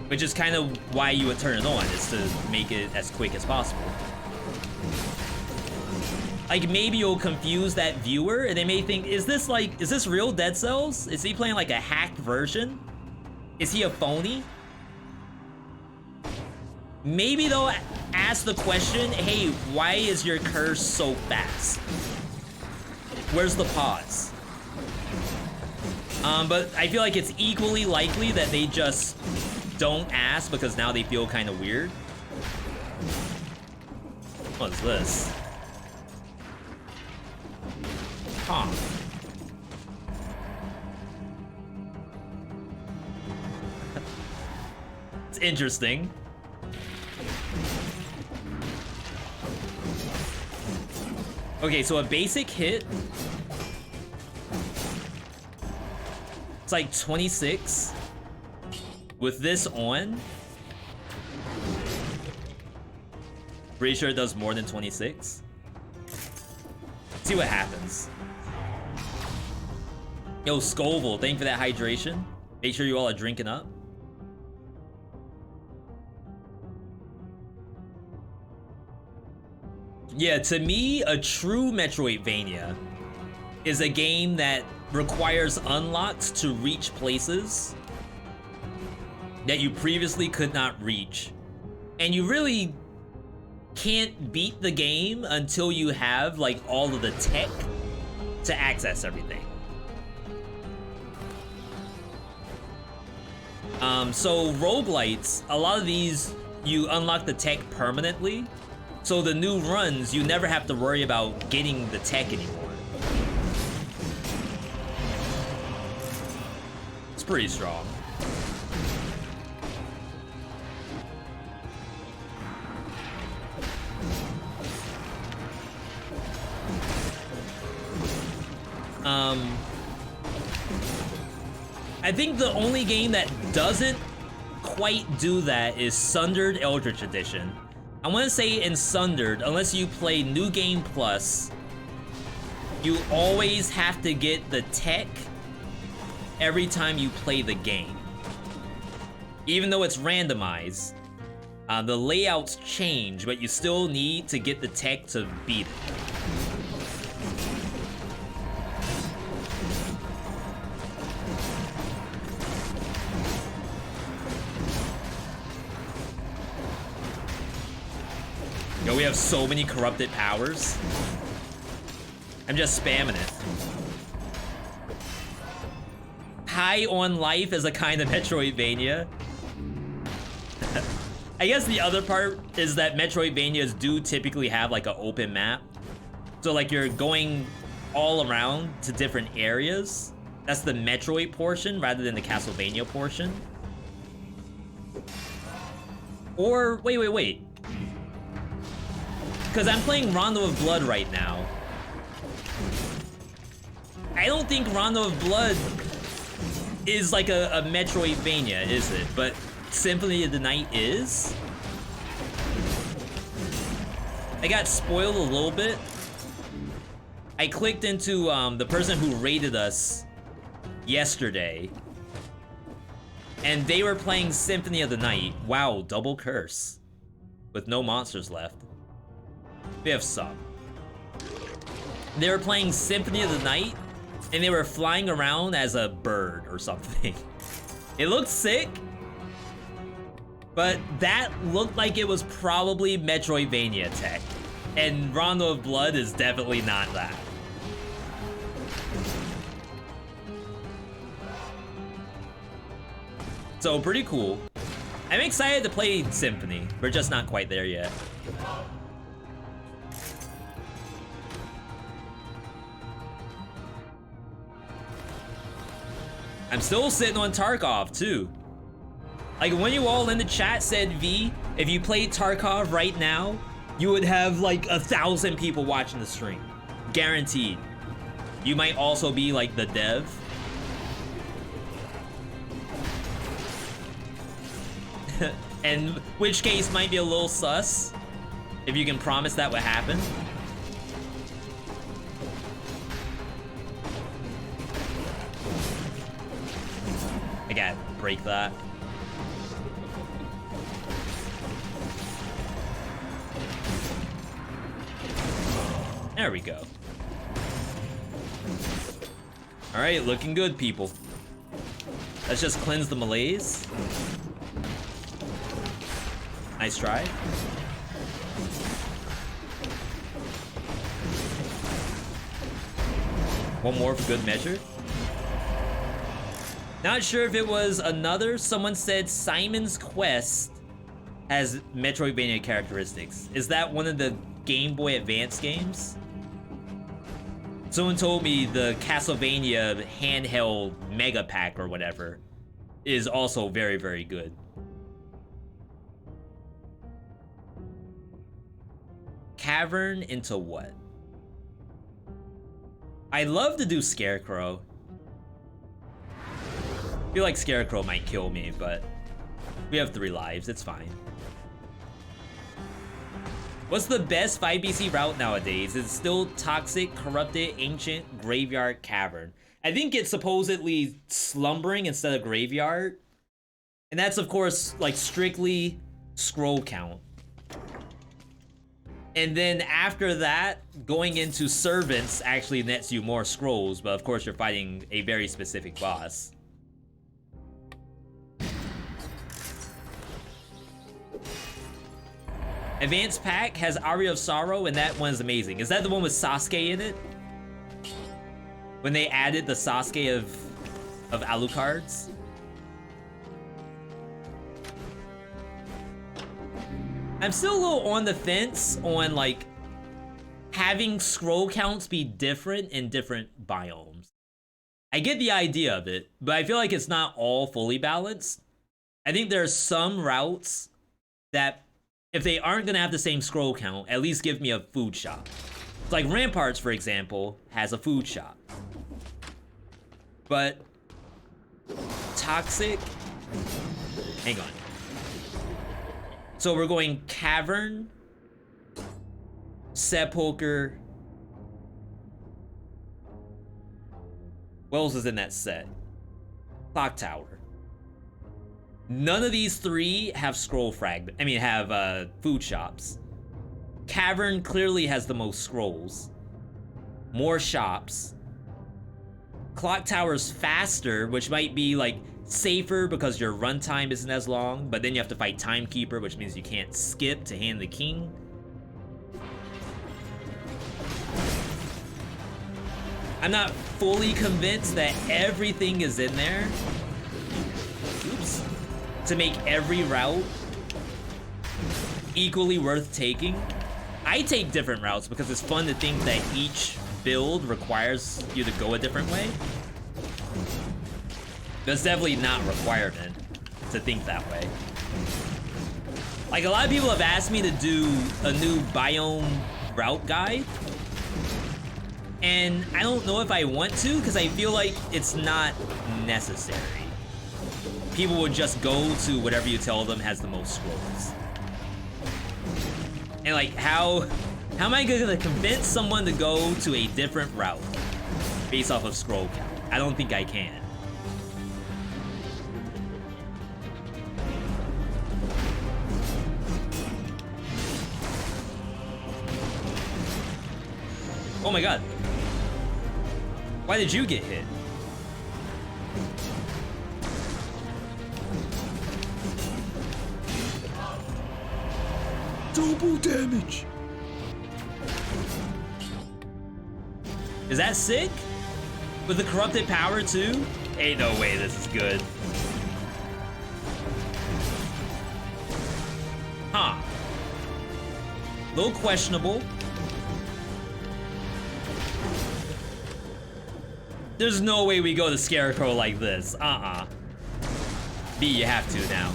Which is kind of why you would turn it on, is to make it as quick as possible. Like maybe you'll confuse that viewer and they may think, is this real Dead Cells? Is he playing like a hacked version? Is he a phony? Maybe they'll ask the question, hey, why is your curse so fast? Where's the pause? But I feel like it's equally likely that they just don't ask because now they feel kind of weird. What's this? Huh. It's interesting. Okay, so a basic hit. It's like 26. With this on. Pretty sure it does more than 26. See what happens. Yo, Scoville, thank you for that hydration. Make sure you all are drinking up. Yeah, to me, a true Metroidvania is a game that requires unlocks to reach places that you previously could not reach. And you really can't beat the game until you have like all of the tech to access everything. So roguelites, a lot of these you unlock the tech permanently. So the new runs, you never have to worry about getting the tech anymore. It's pretty strong. I think the only game that doesn't quite do that is Sundered Eldritch Edition. I want to say in Sundered, unless you play New Game Plus, you always have to get the tech every time you play the game. Even though it's randomized, the layouts change, but you still need to get the tech to beat it. Yo, we have so many corrupted powers. I'm just spamming it. High on life is a kind of Metroidvania. I guess the other part is that Metroidvanias do typically have like an open map. So like you're going all around to different areas. That's the Metroid portion rather than the Castlevania portion. Or, wait. Because I'm playing Rondo of Blood right now. I don't think Rondo of Blood is like a Metroidvania, is it? But Symphony of the Night is? I got spoiled a little bit. I clicked into the person who rated us yesterday. And they were playing Symphony of the Night. Wow, double curse. With no monsters left. We have some. They were playing Symphony of the Night, and they were flying around as a bird or something. It looked sick, but that looked like it was probably Metroidvania tech. And Rondo of Blood is definitely not that. So pretty cool. I'm excited to play Symphony. We're just not quite there yet. I'm still sitting on Tarkov too. Like when you all in the chat said, V, if you played Tarkov right now, you would have like 1,000 people watching the stream. Guaranteed. You might also be like the dev. In which case might be a little sus if you can promise that would happen. I gotta break that. There we go. All right, looking good, people. Let's just cleanse the malaise. Nice try. One more for good measure. Not sure if it was another. Someone said Simon's Quest has Metroidvania characteristics. Is that one of the Game Boy Advance games? Someone told me the Castlevania handheld Mega Pack or whatever is also very, very good. Cavern into what? I love to do Scarecrow. I feel like Scarecrow might kill me, but we have 3 lives, it's fine. What's the best 5BC route nowadays? Is it still Toxic, Corrupted, Ancient, Graveyard, Cavern? I think it's supposedly Slumbering instead of Graveyard. And that's, of course, like, strictly scroll count. And then after that, going into Servants actually nets you more scrolls, but of course you're fighting a very specific boss. Advanced Pack has Aria of Sorrow, and that one's amazing. Is that the one with Sasuke in it? When they added the Sasuke of Alucard's? I'm still a little on the fence on, like, having scroll counts be different in different biomes. I get the idea of it, but I feel like it's not all fully balanced. I think there are some routes that, if they aren't gonna have the same scroll count, at least give me a food shop. It's like Ramparts, for example, has a food shop. But Toxic, hang on. So we're going Cavern, Sepulcher. What else is in that set? Clock Tower. None of these 3 have scroll fragment. I mean, have food shops. Cavern clearly has the most scrolls. More shops. Clock Tower's faster, which might be like safer because your runtime isn't as long, but then you have to fight Timekeeper, which means you can't skip to hand the king. I'm not fully convinced that everything is in there. Oops. To make every route equally worth taking. I take different routes because it's fun to think that each build requires you to go a different way. That's definitely not requirement to think that way. Like, a lot of people have asked me to do a new biome route guide, and I don't know if I want to because I feel like it's not necessary. People would just go to whatever you tell them has the most scrolls. And like, how am I gonna convince someone to go to a different route based off of scroll count? I don't think I can. Oh my god. Why did you get hit? Double damage. Is that sick? With the corrupted power too? Ain't no way this is good. Huh. A little questionable. There's no way we go to Scarecrow like this. B, you have to now.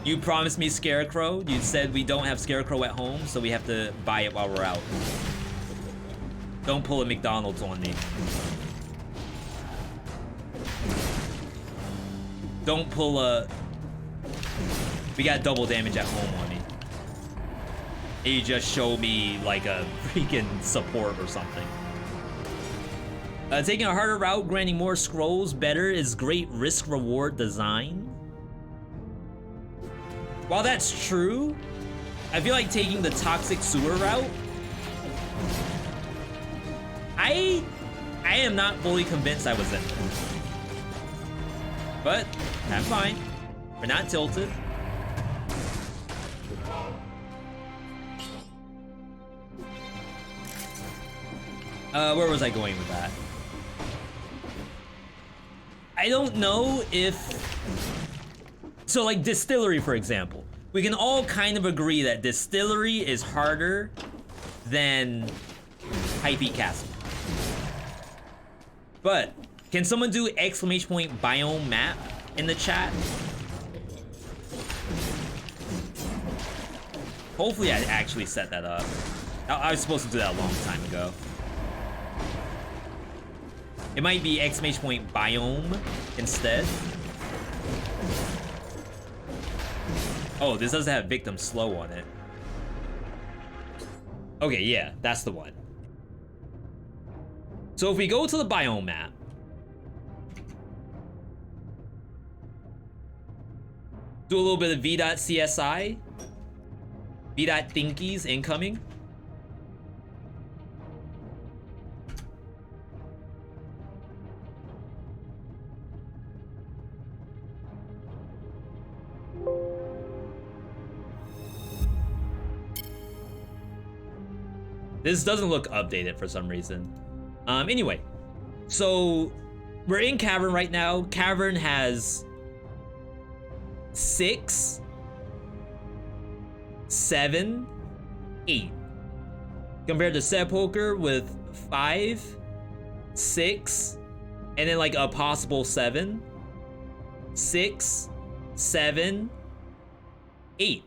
You promised me Scarecrow. You said we don't have Scarecrow at home, so we have to buy it while we're out. Don't pull a McDonald's on me. Don't pull a... We got double damage at home on me. And you just show me like a freaking support or something. Taking a harder route, granting more scrolls better is great risk-reward design. While that's true, I feel like taking the toxic sewer route, I am not fully convinced I was in it. But that's fine. We're not tilted. Where was I going with that? I don't know if So like Distillery, for example. We can all kind of agree that Distillery is harder than Pádhraic Castle. But can someone do exclamation point biome map in the chat? Hopefully I actually set that up. I was supposed to do that a long time ago. It might be exclamation point biome instead. Oh, this doesn't have victim slow on it. Okay, yeah, that's the one. So if we go to the biome map, do a little bit of v.csi, v.thinkies incoming. This doesn't look updated for some reason. Anyway, so we're in Cavern right now. Cavern has 6, 7, 8. Compared to Sepulcher with 5, 6, and then like a possible 7, 6, 7, 8.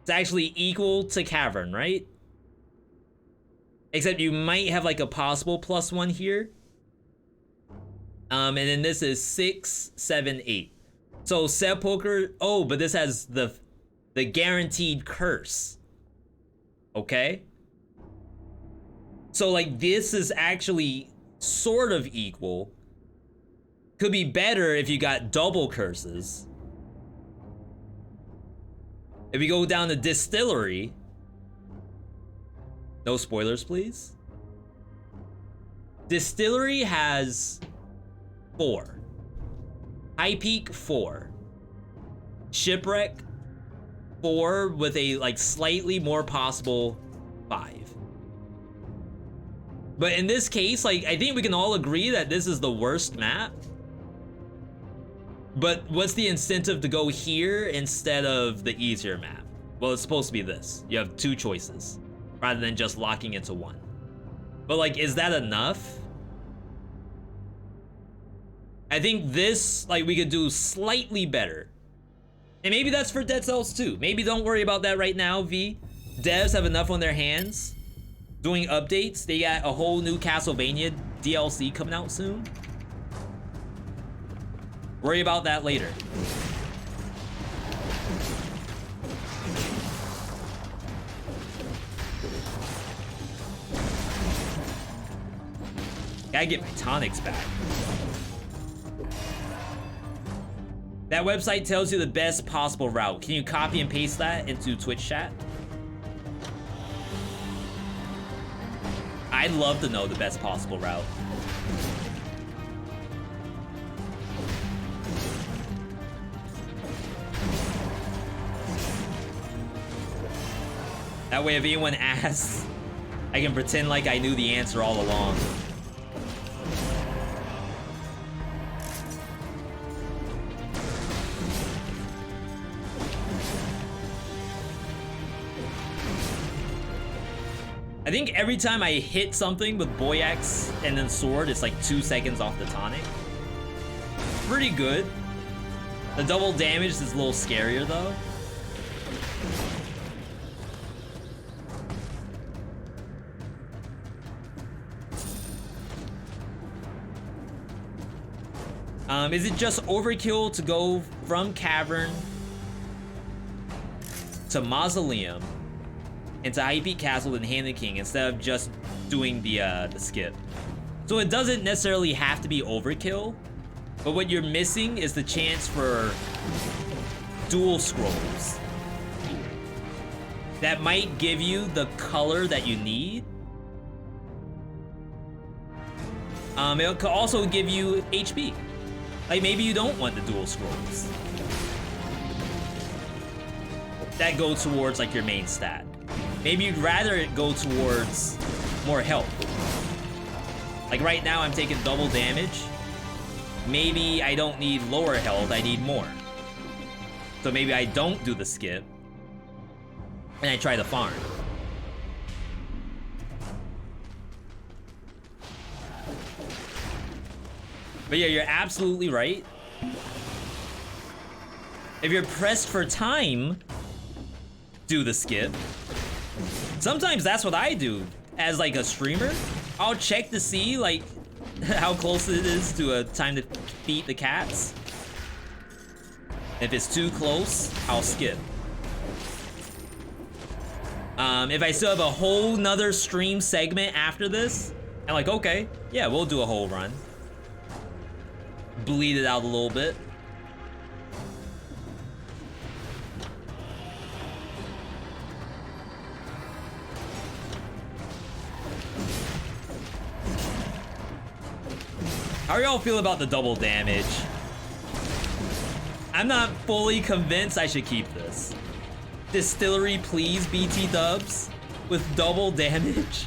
It's actually equal to Cavern, right? Except you might have like a possible +1 here. And then this is 6, 7, 8. So Sepulcher, oh, but this has the guaranteed curse. Okay? So like this is actually sort of equal. Could be better if you got double curses. If we go down to Distillery, no spoilers, please. Distillery has 4. High Peak 4. Shipwreck 4 with a like slightly more possible 5. But in this case, like I think we can all agree that this is the worst map. But what's the incentive to go here instead of the easier map? Well, it's supposed to be this. You have 2 choices, rather than just locking into 1. But like, is that enough? I think this, like, we could do slightly better. And maybe that's for Dead Cells too. Maybe don't worry about that right now, V. Devs have enough on their hands doing updates. They got a whole new Castlevania DLC coming out soon. Worry about that later. Gotta get my tonics back. That website tells you the best possible route. Can you copy and paste that into Twitch chat? I'd love to know the best possible route. That way if anyone asks, I can pretend like I knew the answer all along. I think every time I hit something with Boy Axe and then Sword, it's like 2 seconds off the tonic. Pretty good. The double damage is a little scarier though. Is it just overkill to go from Cavern to Mausoleum into High Peak Castle and Hand the King instead of just doing the skip? So it doesn't necessarily have to be overkill, but what you're missing is the chance for dual scrolls that might give you the color that you need. It could also give you HP. Like maybe you don't want the dual scrolls that go towards like your main stat. Maybe you'd rather it go towards more health. Like right now I'm taking double damage. Maybe I don't need lower health, I need more. So maybe I don't do the skip. And I try the farm. But yeah, you're absolutely right. If you're pressed for time, do the skip. Sometimes that's what I do as like a streamer. I'll check to see like how close it is to a time to feed the cats. If it's too close, I'll skip. If I still have a whole nother stream segment after this, I'm like, okay, yeah, we'll do a whole run. Bleed it out a little bit. How y'all feel about the double damage? I'm not fully convinced I should keep this. Distillery, please, BT dubs, with double damage.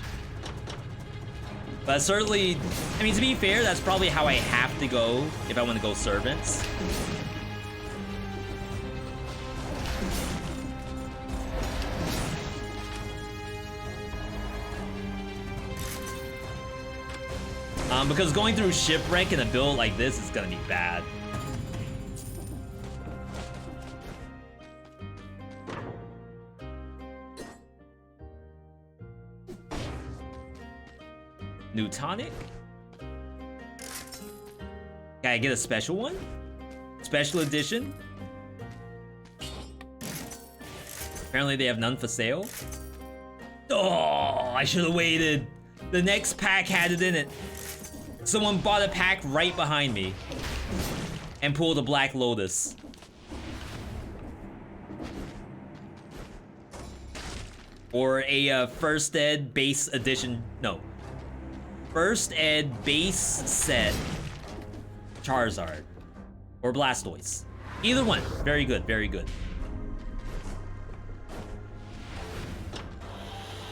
But certainly, I mean, to be fair, that's probably how I have to go if I want to go servants. Because going through shipwreck in a build like this is gonna be bad. New tonic? Can I get a special one? Special edition? Apparently they have none for sale. Oh, I should have waited. The next pack had it in it. Someone bought a pack right behind me and pulled a Black Lotus. Or a First Ed base edition, no. First Ed base set Charizard or Blastoise. Either one, very good, very good.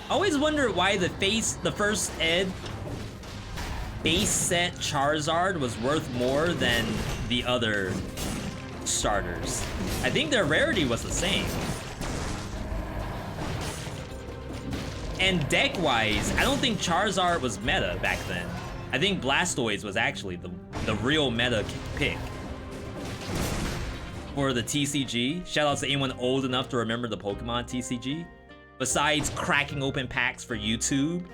I always wonder why the First Ed base set Charizard was worth more than the other starters. I think their rarity was the same. And deck-wise, I don't think Charizard was meta back then. I think Blastoise was actually the real meta pick. For the TCG, shout out to anyone old enough to remember the Pokemon TCG. Besides cracking open packs for YouTube.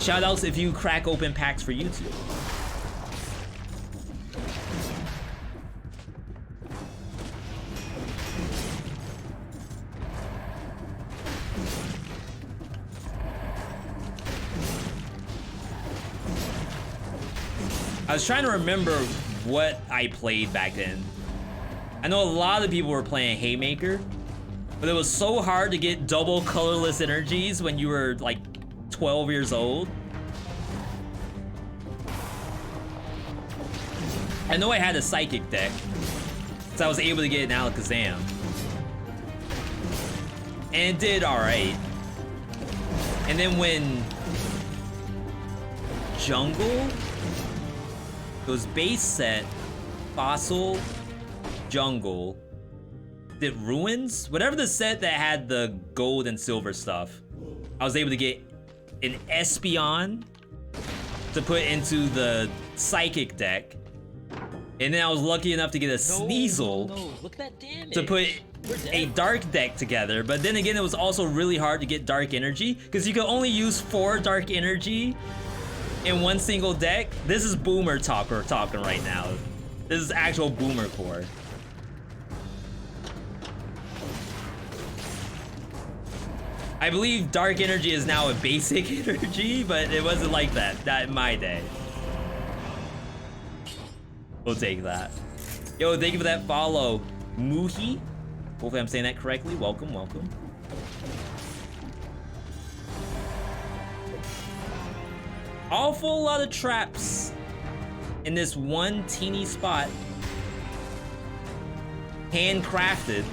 Shout outs if you crack open packs for YouTube. I was trying to remember what I played back then. I know a lot of people were playing Haymaker, but it was so hard to get double colorless energies when you were like 12 years old. I know I had a Psychic deck, so I was able to get an Alakazam. And it did alright. And then when Jungle, it was base set, Fossil, Jungle, did Ruins? Whatever the set that had the gold and silver stuff, I was able to get an Espeon to put into the Psychic deck. And then I was lucky enough to get a Sneasel Look at that damage. to put a Dark deck together. But then again, it was also really hard to get Dark Energy because you could only use 4 Dark Energy in one single deck. This is boomer talk we're talking right now. This is actual boomer core. I believe Dark Energy is now a basic energy, but it wasn't like that in my day. We'll take that. Yo, thank you for that follow. Muhi. Hopefully I'm saying that correctly. Welcome, welcome. Awful lot of traps in this one teeny spot. Handcrafted.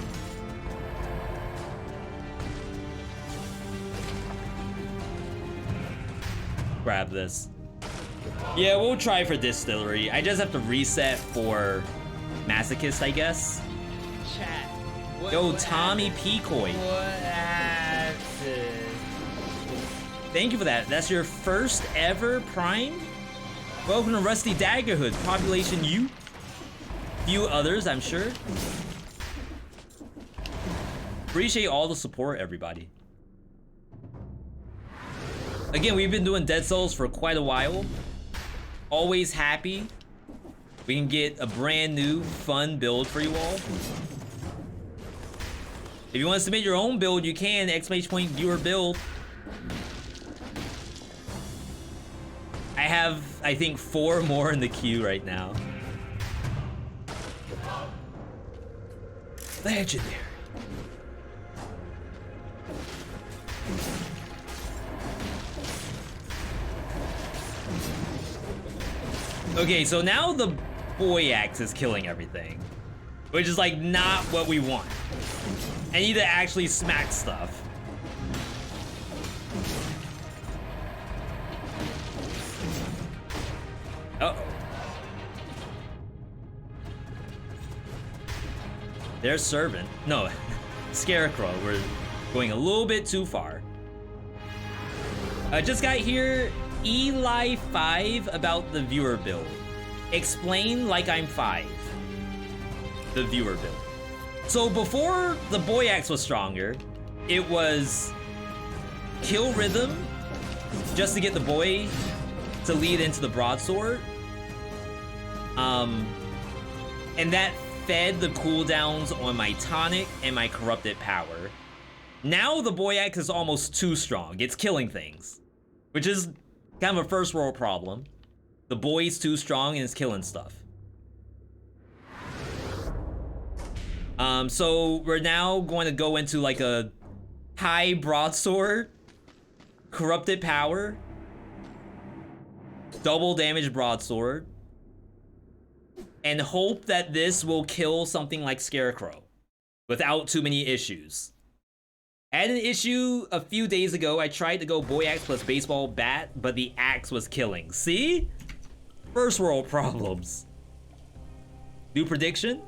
Grab this. Yeah, we'll try for Distillery. I just have to reset for masochist, I guess. Chat. Yo, Tommy Peacoy. What happened? Thank you for that. That's your first ever Prime? Welcome to Rusty Daggerhood, population U. Few others, I'm sure. Appreciate all the support, everybody. Again, we've been doing Dead Cells for quite a while. Always happy we can get a brand new, fun build for you all. If you want to submit your own build, you can. ! Viewer build. I have, I think, 4 more in the queue right now. Legendary. Okay, so now the boy axe is killing everything, which is like not what we want. I need to actually smack stuff. Uh-oh. There's Servant. No, Scarecrow. We're going a little bit too far. I just got here Eli 5 about the viewer build. Explain like I'm 5. The viewer build. So before the boy axe was stronger, it was kill rhythm just to get the boy to lead into the broadsword. And that fed the cooldowns on my tonic and my corrupted power. Now the boy axe is almost too strong. It's killing things, which is kind of a first world problem. The boy's too strong and it's killing stuff. So we're now going to go into like a high broadsword, corrupted power, double damage broadsword, and hope that this will kill something like Scarecrow without too many issues. I had an issue a few days ago. I tried to go boy axe plus baseball bat, but the axe was killing. See? First world problems. New prediction?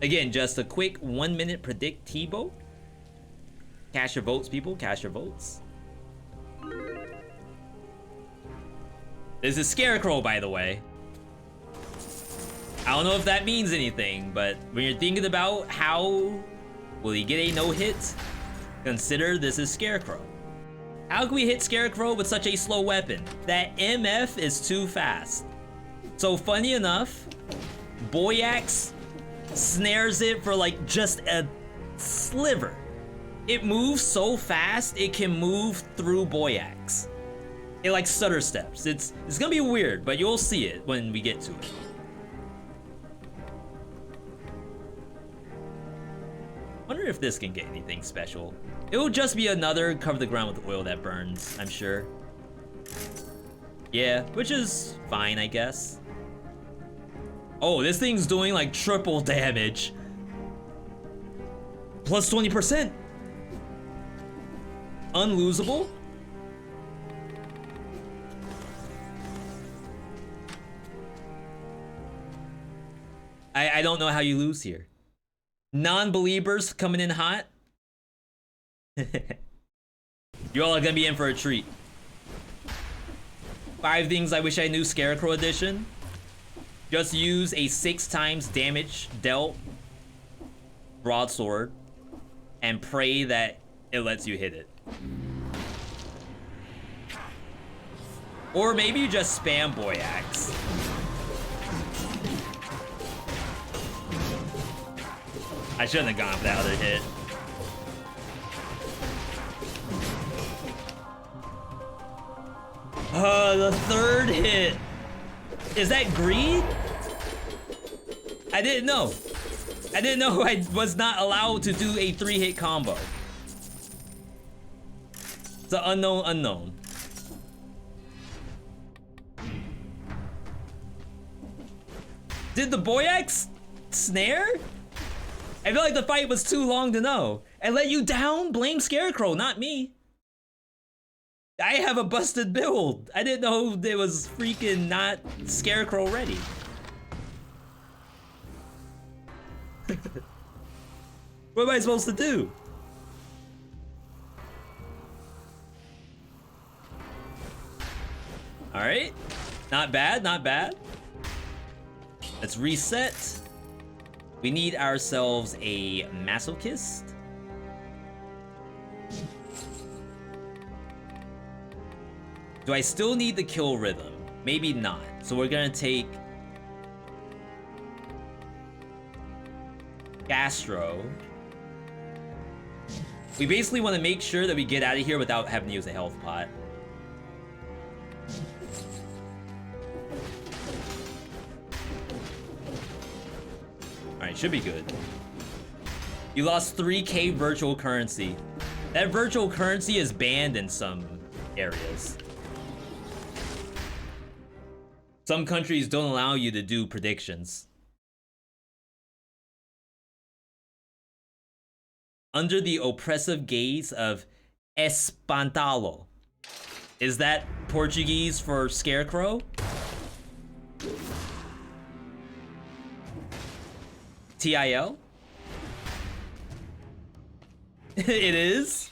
Again, just a quick 1 minute predict T-Boat. Cast your votes, people. Cast your votes. This is Scarecrow, by the way. I don't know if that means anything, but when you're thinking about how will he get a no-hit, consider this is Scarecrow. How can we hit Scarecrow with such a slow weapon? That MF is too fast. So funny enough, boy axe snares it for like just a sliver. It moves so fast it can move through boy axe. It like stutter steps. It's gonna be weird, but you'll see it when we get to it. Wonder if this can get anything special. It will just be another cover the ground with oil that burns, I'm sure. Yeah, which is fine, I guess. Oh, this thing's doing like triple damage. Plus 20%. Unlosable. I don't know how you lose here. Non-believers coming in hot. You all are gonna be in for a treat. 5 things I wish I knew Scarecrow edition. Just use a 6 times damage dealt broadsword and pray that it lets you hit it. Or maybe you just spam boy axe. I shouldn't have gone for that other hit. The 3rd hit. Is that greed? I didn't know. I didn't know I was not allowed to do a 3-hit combo. It's an unknown unknown. Did the boy axe snare? I feel like the fight was too long to know. I let you down? Blame Scarecrow, not me. I have a busted build. I didn't know it was freaking not Scarecrow ready. What am I supposed to do? Alright. Not bad, not bad. Let's reset. We need ourselves a masochist. Do I still need the kill rhythm? Maybe not. So we're gonna take Gastro. We basically want to make sure that we get out of here without having to use a health pot. Alright, should be good. You lost 3K virtual currency. That virtual currency is banned in some areas. Some countries don't allow you to do predictions. Under the oppressive gaze of espantalo. Is that Portuguese for scarecrow? TIL? It is?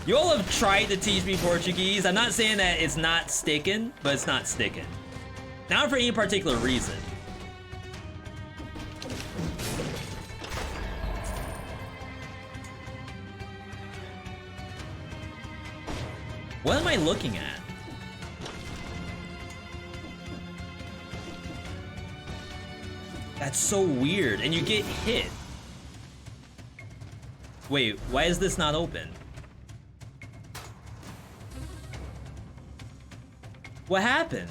You all have tried to teach me Portuguese. I'm not saying that it's not sticking, but it's not sticking. Not for any particular reason. What am I looking at? That's so weird, and you get hit. Wait, why is this not open? What happened?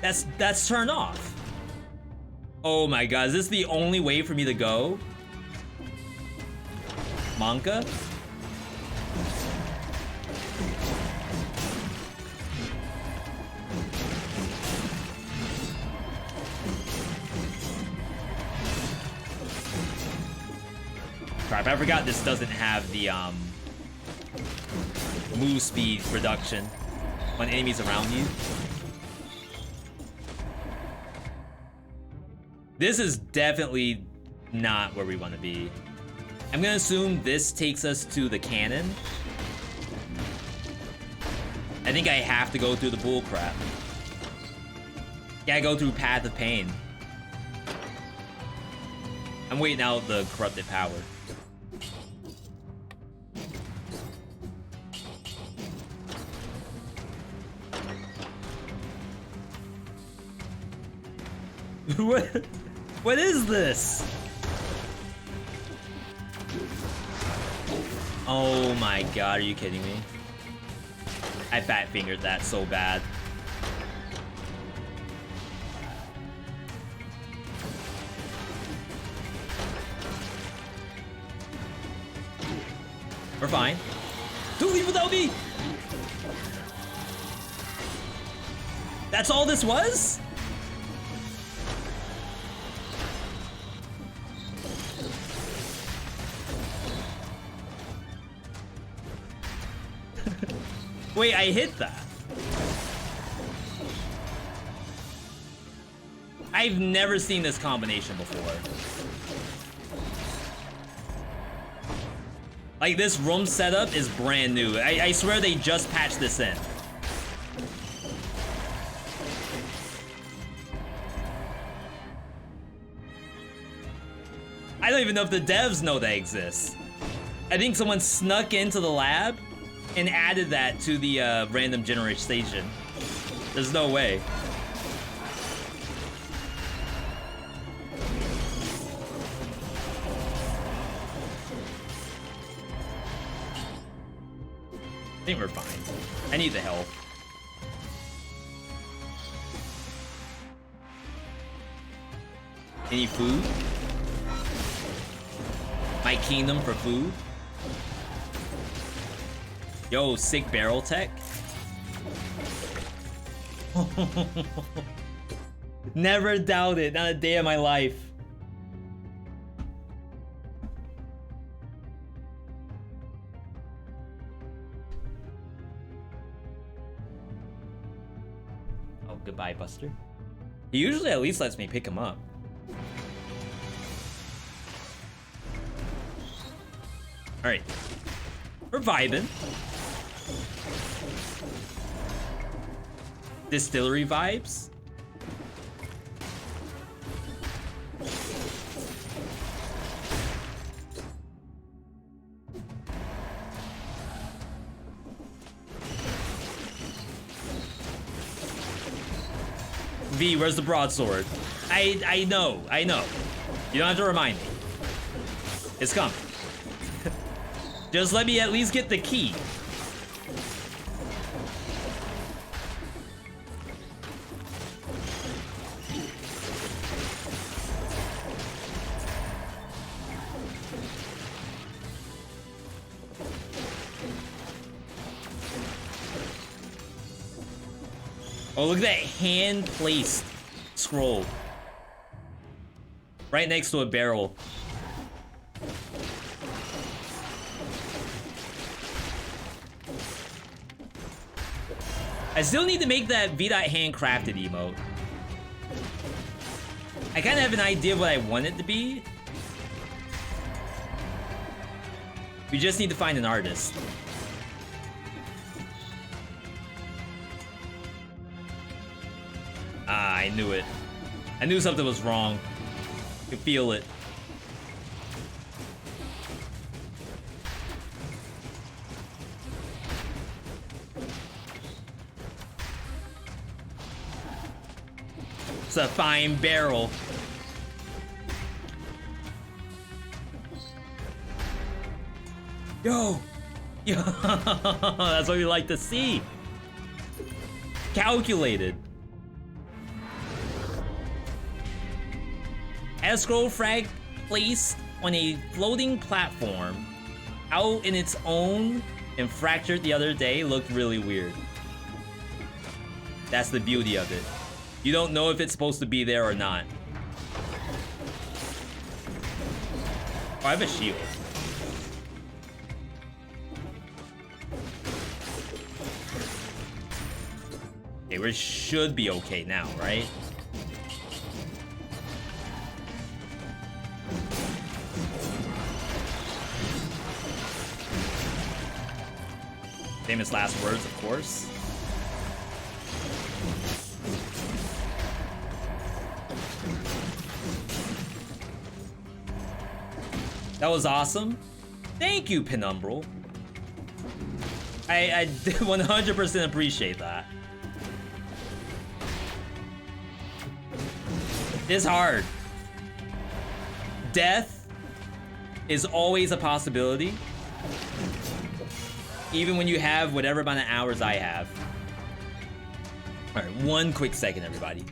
That's turned off. Oh my god, is this the only way for me to go? Monka? Crap, I forgot this doesn't have the move speed reduction when enemies around you. This is definitely not where we want to be. I'm gonna assume this takes us to the cannon. I think I have to go through the bull crap. Gotta go through Path of Pain. I'm waiting out the corrupted power. What is this? Oh my god, are you kidding me? I fat fingered that so bad. We're fine. Don't leave without me! That's all this was? Wait, I hit that. I've never seen this combination before. Like, this room setup is brand new. I swear they just patched this in. I don't even know if the devs know that exists. I think someone snuck into the lab and added that to the random generator station. There's no way. I think we're fine. I need the help. Any food? My kingdom for food? Yo, sick barrel tech. Never doubt it, not a day of my life. goodbye, Buster. He usually at least lets me pick him up. Alright. We're vibing. Distillery vibes. V, where's the broadsword? I know. You don't have to remind me. It's coming. Just let me at least get the key. Oh, look at that hand-placed scroll. Right next to a barrel. I still need to make that VeeDot handcrafted emote. I kind of have an idea of what I want it to be. We just need to find an artist. Ah, I knew it. I knew something was wrong. I could feel it. It's a fine barrel. Yo! Yo! That's what we like to see. Calculated. As scroll frag placed on a floating platform out in its own and fractured the other day looked really weird. That's the beauty of it. You don't know if it's supposed to be there or not. Oh, I have a shield. Okay, we should be okay now, right? Famous last words, of course. That was awesome. Thank you, Penumbral. I 100% appreciate that. It's hard. Death is always a possibility. Even when you have whatever amount of hours I have. All right, one quick second, everybody.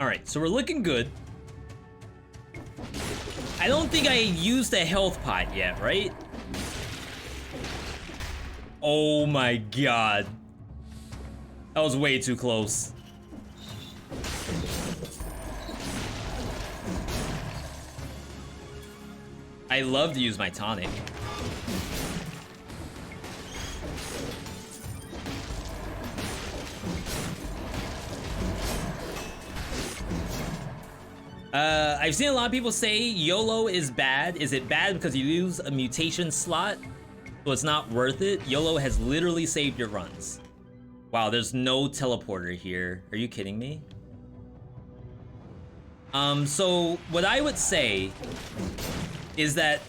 Alright, so we're looking good. I don't think I used a health pot yet, right? Oh my god. That was way too close. I love to use my tonic. I've seen a lot of people say YOLO is bad. Is it bad because you lose a mutation slot, so it's not worth it? YOLO has literally saved your runs. Wow, there's no teleporter here. Are you kidding me? So what I would say is that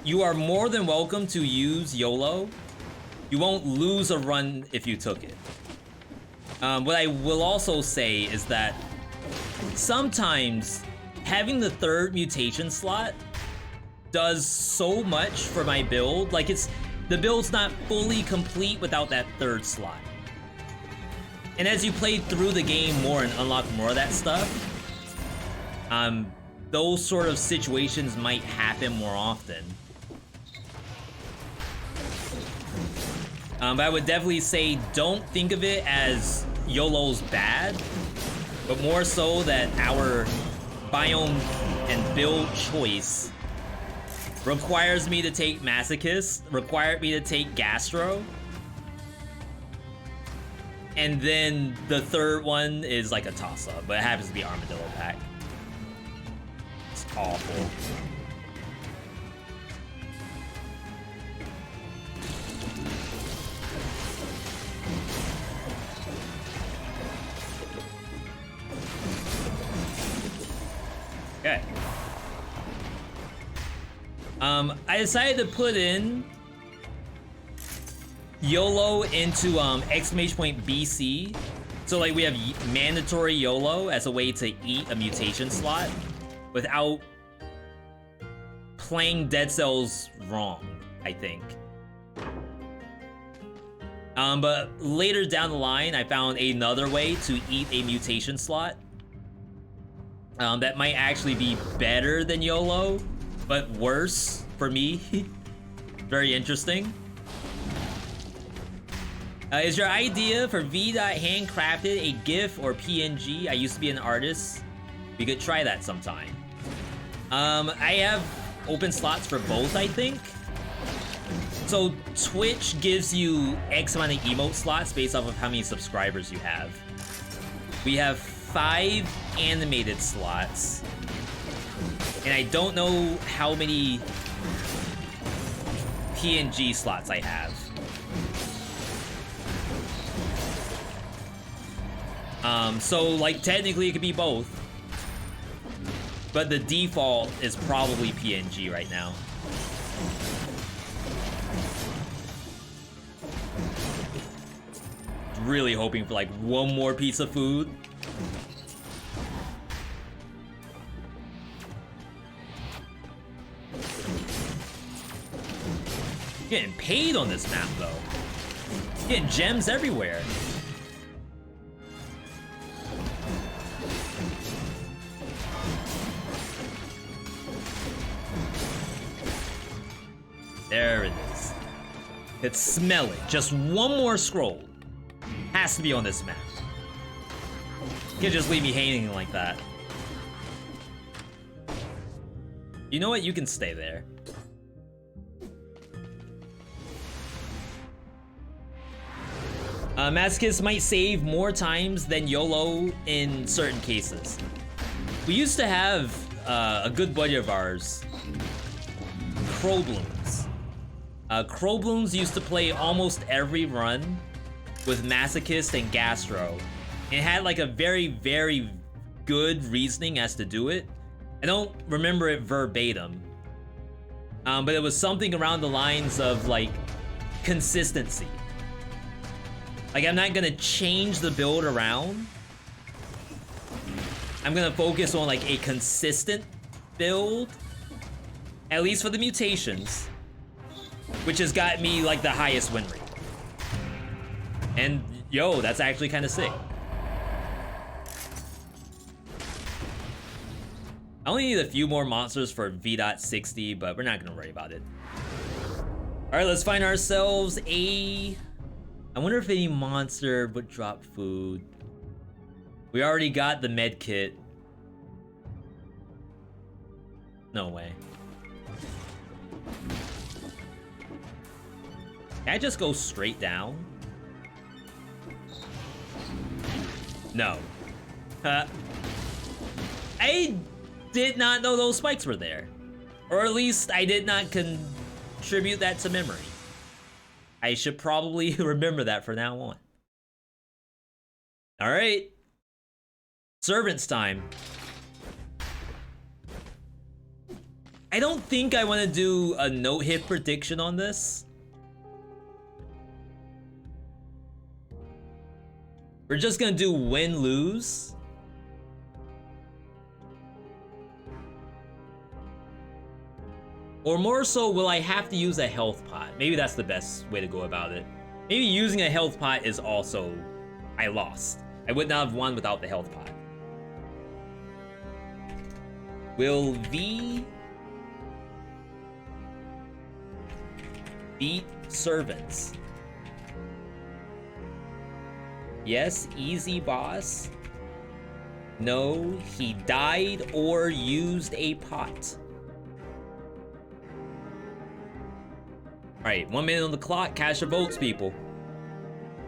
you are more than welcome to use YOLO. You won't lose a run if you took it. What I will also say is that sometimes having the third mutation slot does so much for my build. Like, the build's not fully complete without that third slot. And as you play through the game more and unlock more of that stuff, those sort of situations might happen more often. But I would definitely say don't think of it as YOLO's bad, but more so that our biome and build choice requires me to take Masochist, required me to take Gastro, and then the third one is like a toss-up, but it happens to be Armadillo Pack. It's awful. Okay. I decided to put in YOLO into exclamation point BC. So like we have mandatory YOLO as a way to eat a mutation slot without playing Dead Cells wrong, I think. But later down the line, I found another way to eat a mutation slot. That might actually be better than YOLO, but worse for me. Very interesting. Is your idea for VeeDot handcrafted a GIF or PNG? I used to be an artist. We could try that sometime. I have open slots for both, I think. So Twitch gives you X amount of emote slots based off of how many subscribers you have. We have 5 animated slots, and I don't know how many PNG slots I have. So like technically it could be both, but the default is probably PNG right now. Really hoping for like one more piece of food. Getting paid on this map though. Getting gems everywhere. There it is. Could smell it. Just one more scroll. Has to be on this map. You can't just leave me hanging like that. You know what? You can stay there. Masochist might save more times than YOLO in certain cases. We used to have a good buddy of ours, Crowblooms. Crowblooms used to play almost every run with Masochist and Gastro. It had like a very, very good reasoning as to do it. I don't remember it verbatim, but it was something around the lines of like consistency. Like, I'm not gonna change the build around. I'm gonna focus on like a consistent build, at least for the mutations, which has got me like the highest win rate. And yo, that's actually kind of sick. I only need a few more monsters for V.60, but we're not gonna worry about it. Alright, let's find ourselves a... I wonder if any monster would drop food. We already got the med kit. No way. Can I just go straight down? No. I did not know those spikes were there. Or at least I did not contribute that to memory. I should probably remember that from now on. Alright. Servants time. I don't think I want to do a no-hit prediction on this. We're just gonna do win-lose. Or more so, will I have to use a health pot? Maybe that's the best way to go about it. Maybe using a health pot is also... I lost. I would not have won without the health pot. Will V... beat servants? Yes, easy boss. No, he died or used a pot. Alright, 1 minute on the clock. Cast your votes, people.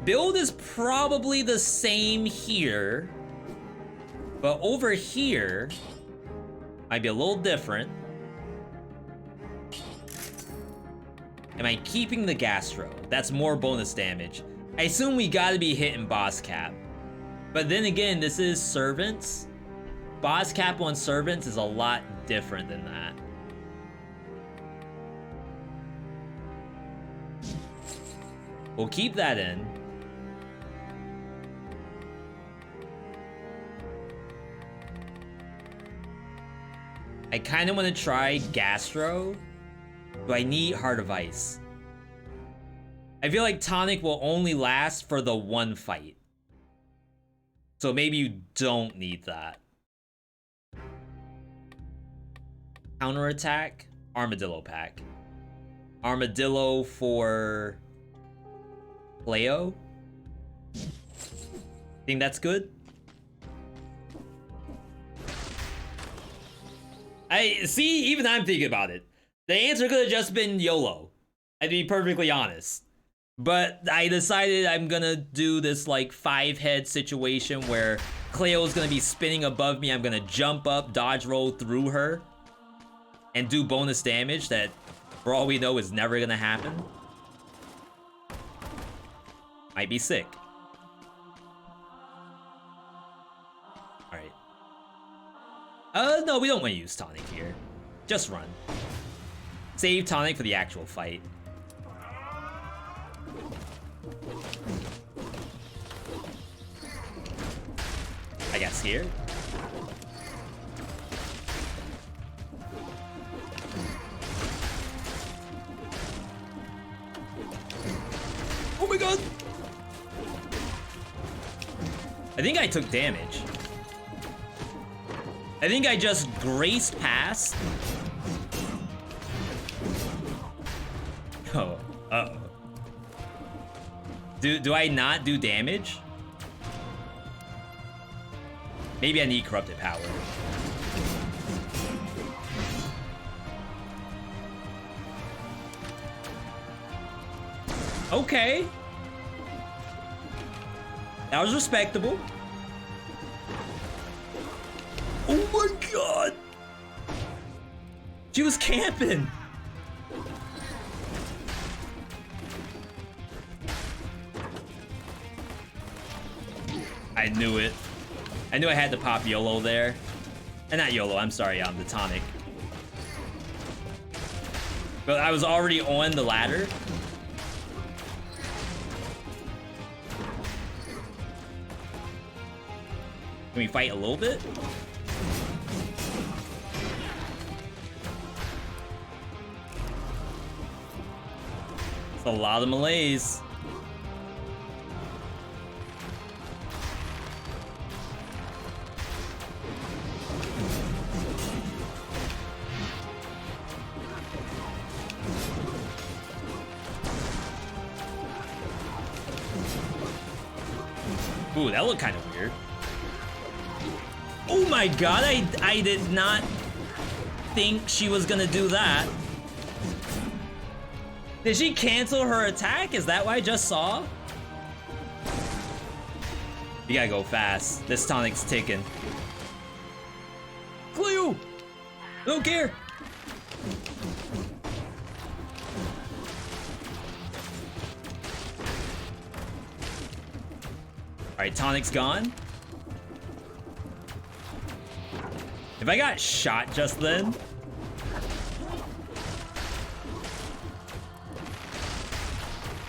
Build is probably the same here, but over here might be a little different. Am I keeping the Gastro? That's more bonus damage. I assume we gotta be hitting boss cap. But then again, this is servants. Boss cap on servants is a lot different than that. We'll keep that in. I kind of want to try Gastro. Do I need Heart of Ice? I feel like Tonic will only last for the one fight. So maybe you don't need that. Counterattack, Armadillo pack. Armadillo for Leo. Think that's good? I see, even I'm thinking about it. The answer could have just been YOLO. I'd be perfectly honest. But I decided I'm gonna do this like 5-head situation where Cleo's gonna be spinning above me. I'm gonna jump up, dodge roll through her, and do bonus damage that, for all we know, is never gonna happen. Might be sick. Alright. No, we don't want to use Tonic here. Just run. Save Tonic for the actual fight. I guess here. Oh my god! I think I took damage. I think I just graced past. Oh, uh-oh. Do I not do damage? Maybe I need Corrupted Power. Okay. That was respectable. Oh my god! She was camping! I knew it. I knew I had to pop YOLO there. And not YOLO, I'm sorry, the Tonic. But I was already on the ladder. Can we fight a little bit? It's a lot of melees. Ooh, that looked kind of weird. Oh my god, I did not think she was gonna do that. Did she cancel her attack? Is that what I just saw? You gotta go fast. This tonic's ticking. Cleo! I don't care. Alright, tonic's gone. If I got shot just then.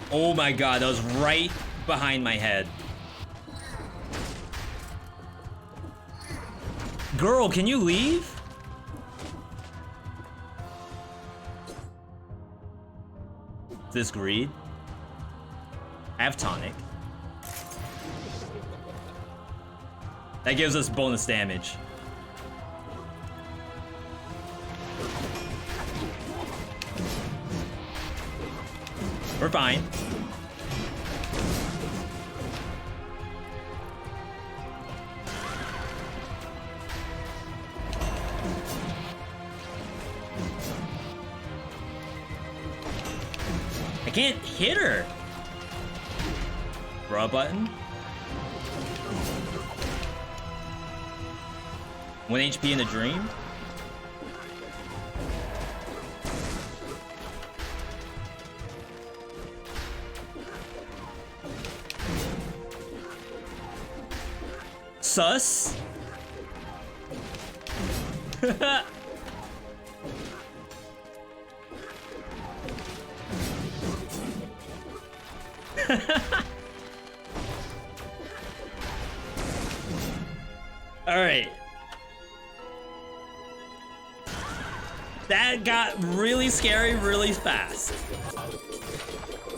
Oh my god, that was right behind my head. Girl, can you leave? Is this greed? I have tonic. That gives us bonus damage. We're fine. I can't hit her. Draw button. 1 HP in a dream. Sus. All right. That got really scary really fast.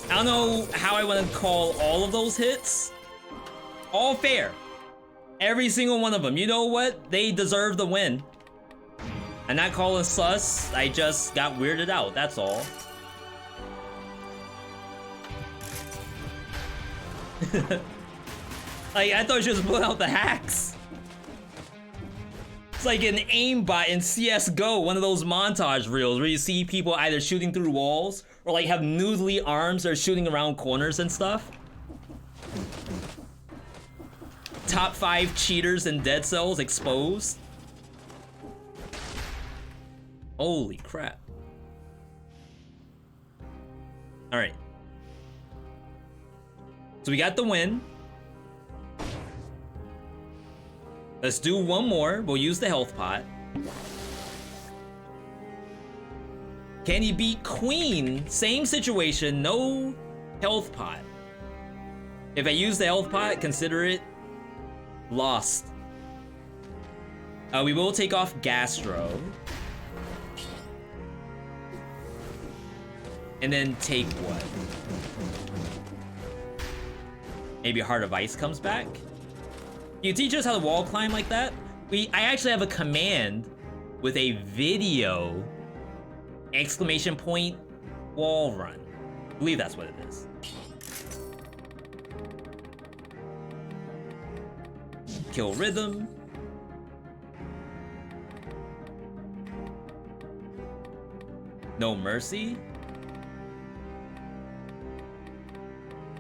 I don't know how I want to call all of those hits. All fair. Every single one of them. You know what? They deserve the win. I'm not calling sus. I just got weirded out. That's all. Like, I thought she was pulling out the hacks. It's like an aimbot in CSGO, one of those montage reels where you see people either shooting through walls or like have noodly arms or shooting around corners and stuff. Top 5 cheaters in Dead Cells exposed. Holy crap. All right. So we got the win. Let's do one more. We'll use the health pot. Can he beat Queen? Same situation, no health pot. If I use the health pot, consider it lost. We will take off Gastro. And then take what? Maybe Heart of Ice comes back? You teach us how to wall climb like that? I actually have a command with a video exclamation point wall run. I believe that's what it is. Kill rhythm. No mercy.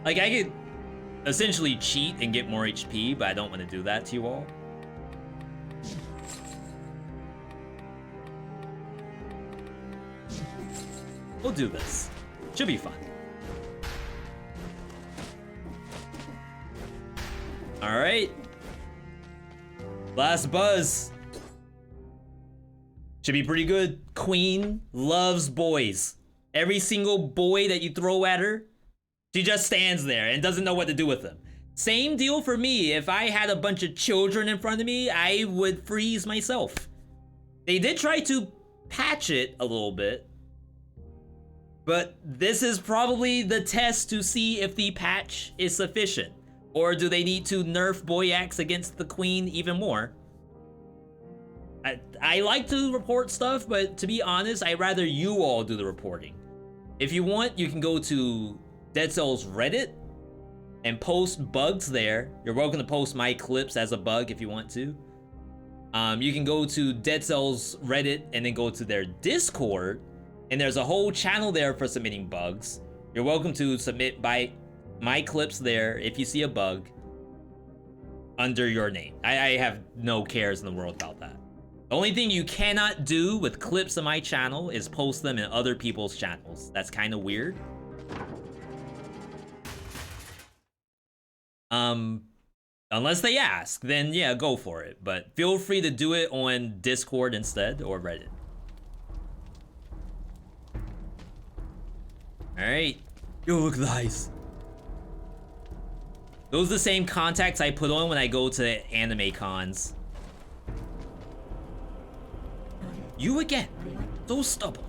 Like, I could essentially cheat and get more HP, but I don't want to do that to you all. We'll do this. Should be fun. All right. Last buzz. Should be pretty good. Queen loves boys. Every single boy that you throw at her, she just stands there and doesn't know what to do with them. Same deal for me. If I had a bunch of children in front of me, I would freeze myself. They did try to patch it a little bit, but this is probably the test to see if the patch is sufficient. Or do they need to nerf Boyax against the Queen even more? I like to report stuff, but to be honest, I'd rather you all do the reporting. If you want, you can go to Dead Cells Reddit and post bugs there. You're welcome to post my clips as a bug if you want to. You can go to Dead Cells Reddit and then go to their Discord, and there's a whole channel there for submitting bugs. You're welcome to submit by my clips there if you see a bug under your name. I have no cares in the world about that. The only thing you cannot do with clips on my channel is post them in other people's channels. That's kind of weird. Unless they ask, then yeah, go for it. But feel free to do it on Discord instead or Reddit. Alright. Yo, look at the eyes. Those are the same contacts I put on when I go to anime cons. You again. So stubborn.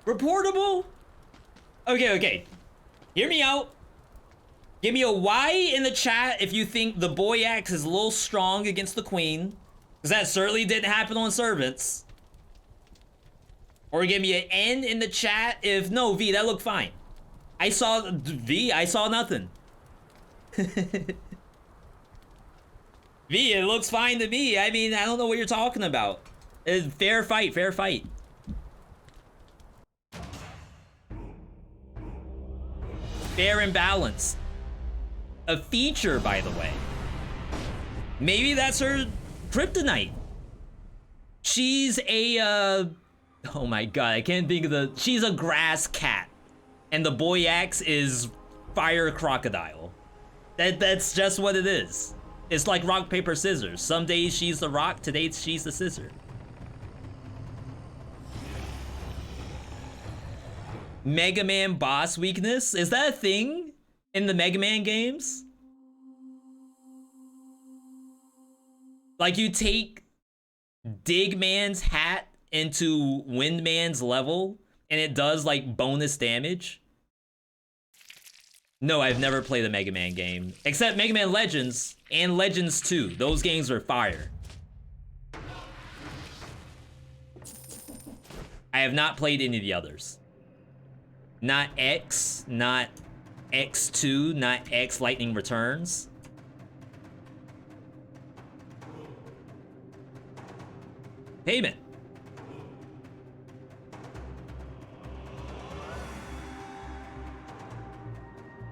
Reportable? Okay. Hear me out. Give me a Y in the chat if you think the boy axe is a little strong against the queen. Because that certainly didn't happen on servants. Or give me an N in the chat if, no, V, that looked fine. I saw nothing. V, it looks fine to me. I mean, I don't know what you're talking about. Fair fight. Fair and balanced. A feature, by the way. Maybe that's her kryptonite. She's a, oh my god, I can't think of the... She's a grass cat. And the boy axe is fire crocodile. That's just what it is. It's like rock, paper, scissors. Some days she's the rock, today she's the scissor. Mega Man boss weakness? Is that a thing in the Mega Man games? Like you take Dig Man's hat into Wind Man's level and it does like bonus damage? No, I've never played a Mega Man game. Except Mega Man Legends and Legends 2. Those games are fire. I have not played any of the others. Not X, not X2, not X Lightning Returns. Payment.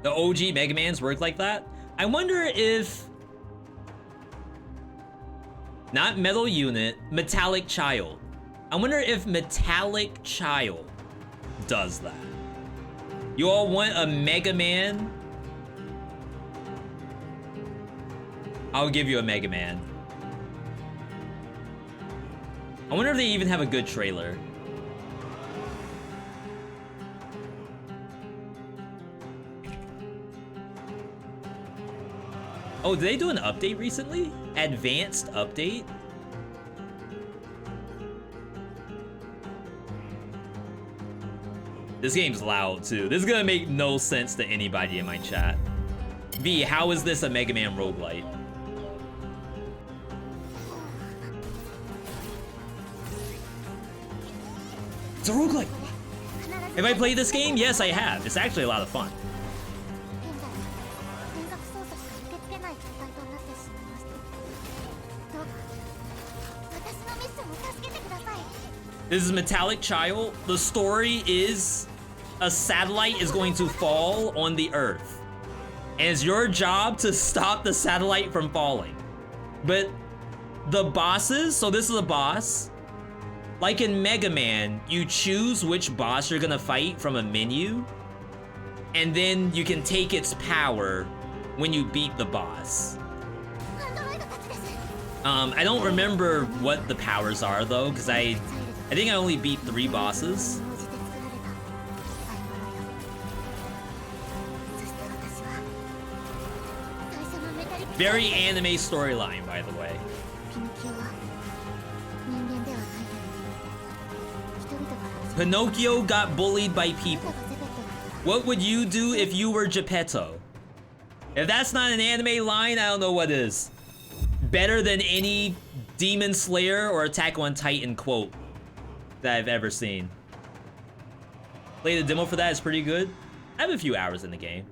The OG Mega Mans work like that? I wonder if... Not Metal Unit, Metallic Child. I wonder if Metallic Child does that. You all want a Mega Man? I'll give you a Mega Man. I wonder if they even have a good trailer. Oh, did they do an update recently? Advanced update? This game's loud too. This is gonna make no sense to anybody in my chat. V, how is this a Mega Man roguelite? It's a roguelite! Have I played this game? Yes, I have. It's actually a lot of fun. This is Metallic Child. The story is a satellite is going to fall on the Earth. And it's your job to stop the satellite from falling. But the bosses, so this is a boss. Like in Mega Man, you choose which boss you're gonna fight from a menu. And then you can take its power when you beat the boss. I don't remember what the powers are though, because I think I only beat 3 bosses. Very anime storyline, by the way. Pinocchio got bullied by people. What would you do if you were Geppetto? If that's not an anime line, I don't know what is. better than any Demon Slayer or Attack on Titan quote that I've ever seen. Play the demo for that, is pretty good. I have a few hours in the game.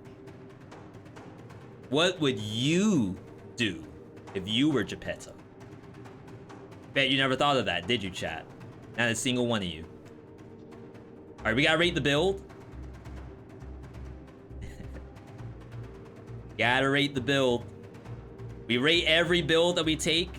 What would you do if you were Geppetto? Bet you never thought of that, did you, chat? Not a single one of you. Alright, we gotta rate the build. Gotta rate the build. We rate every build that we take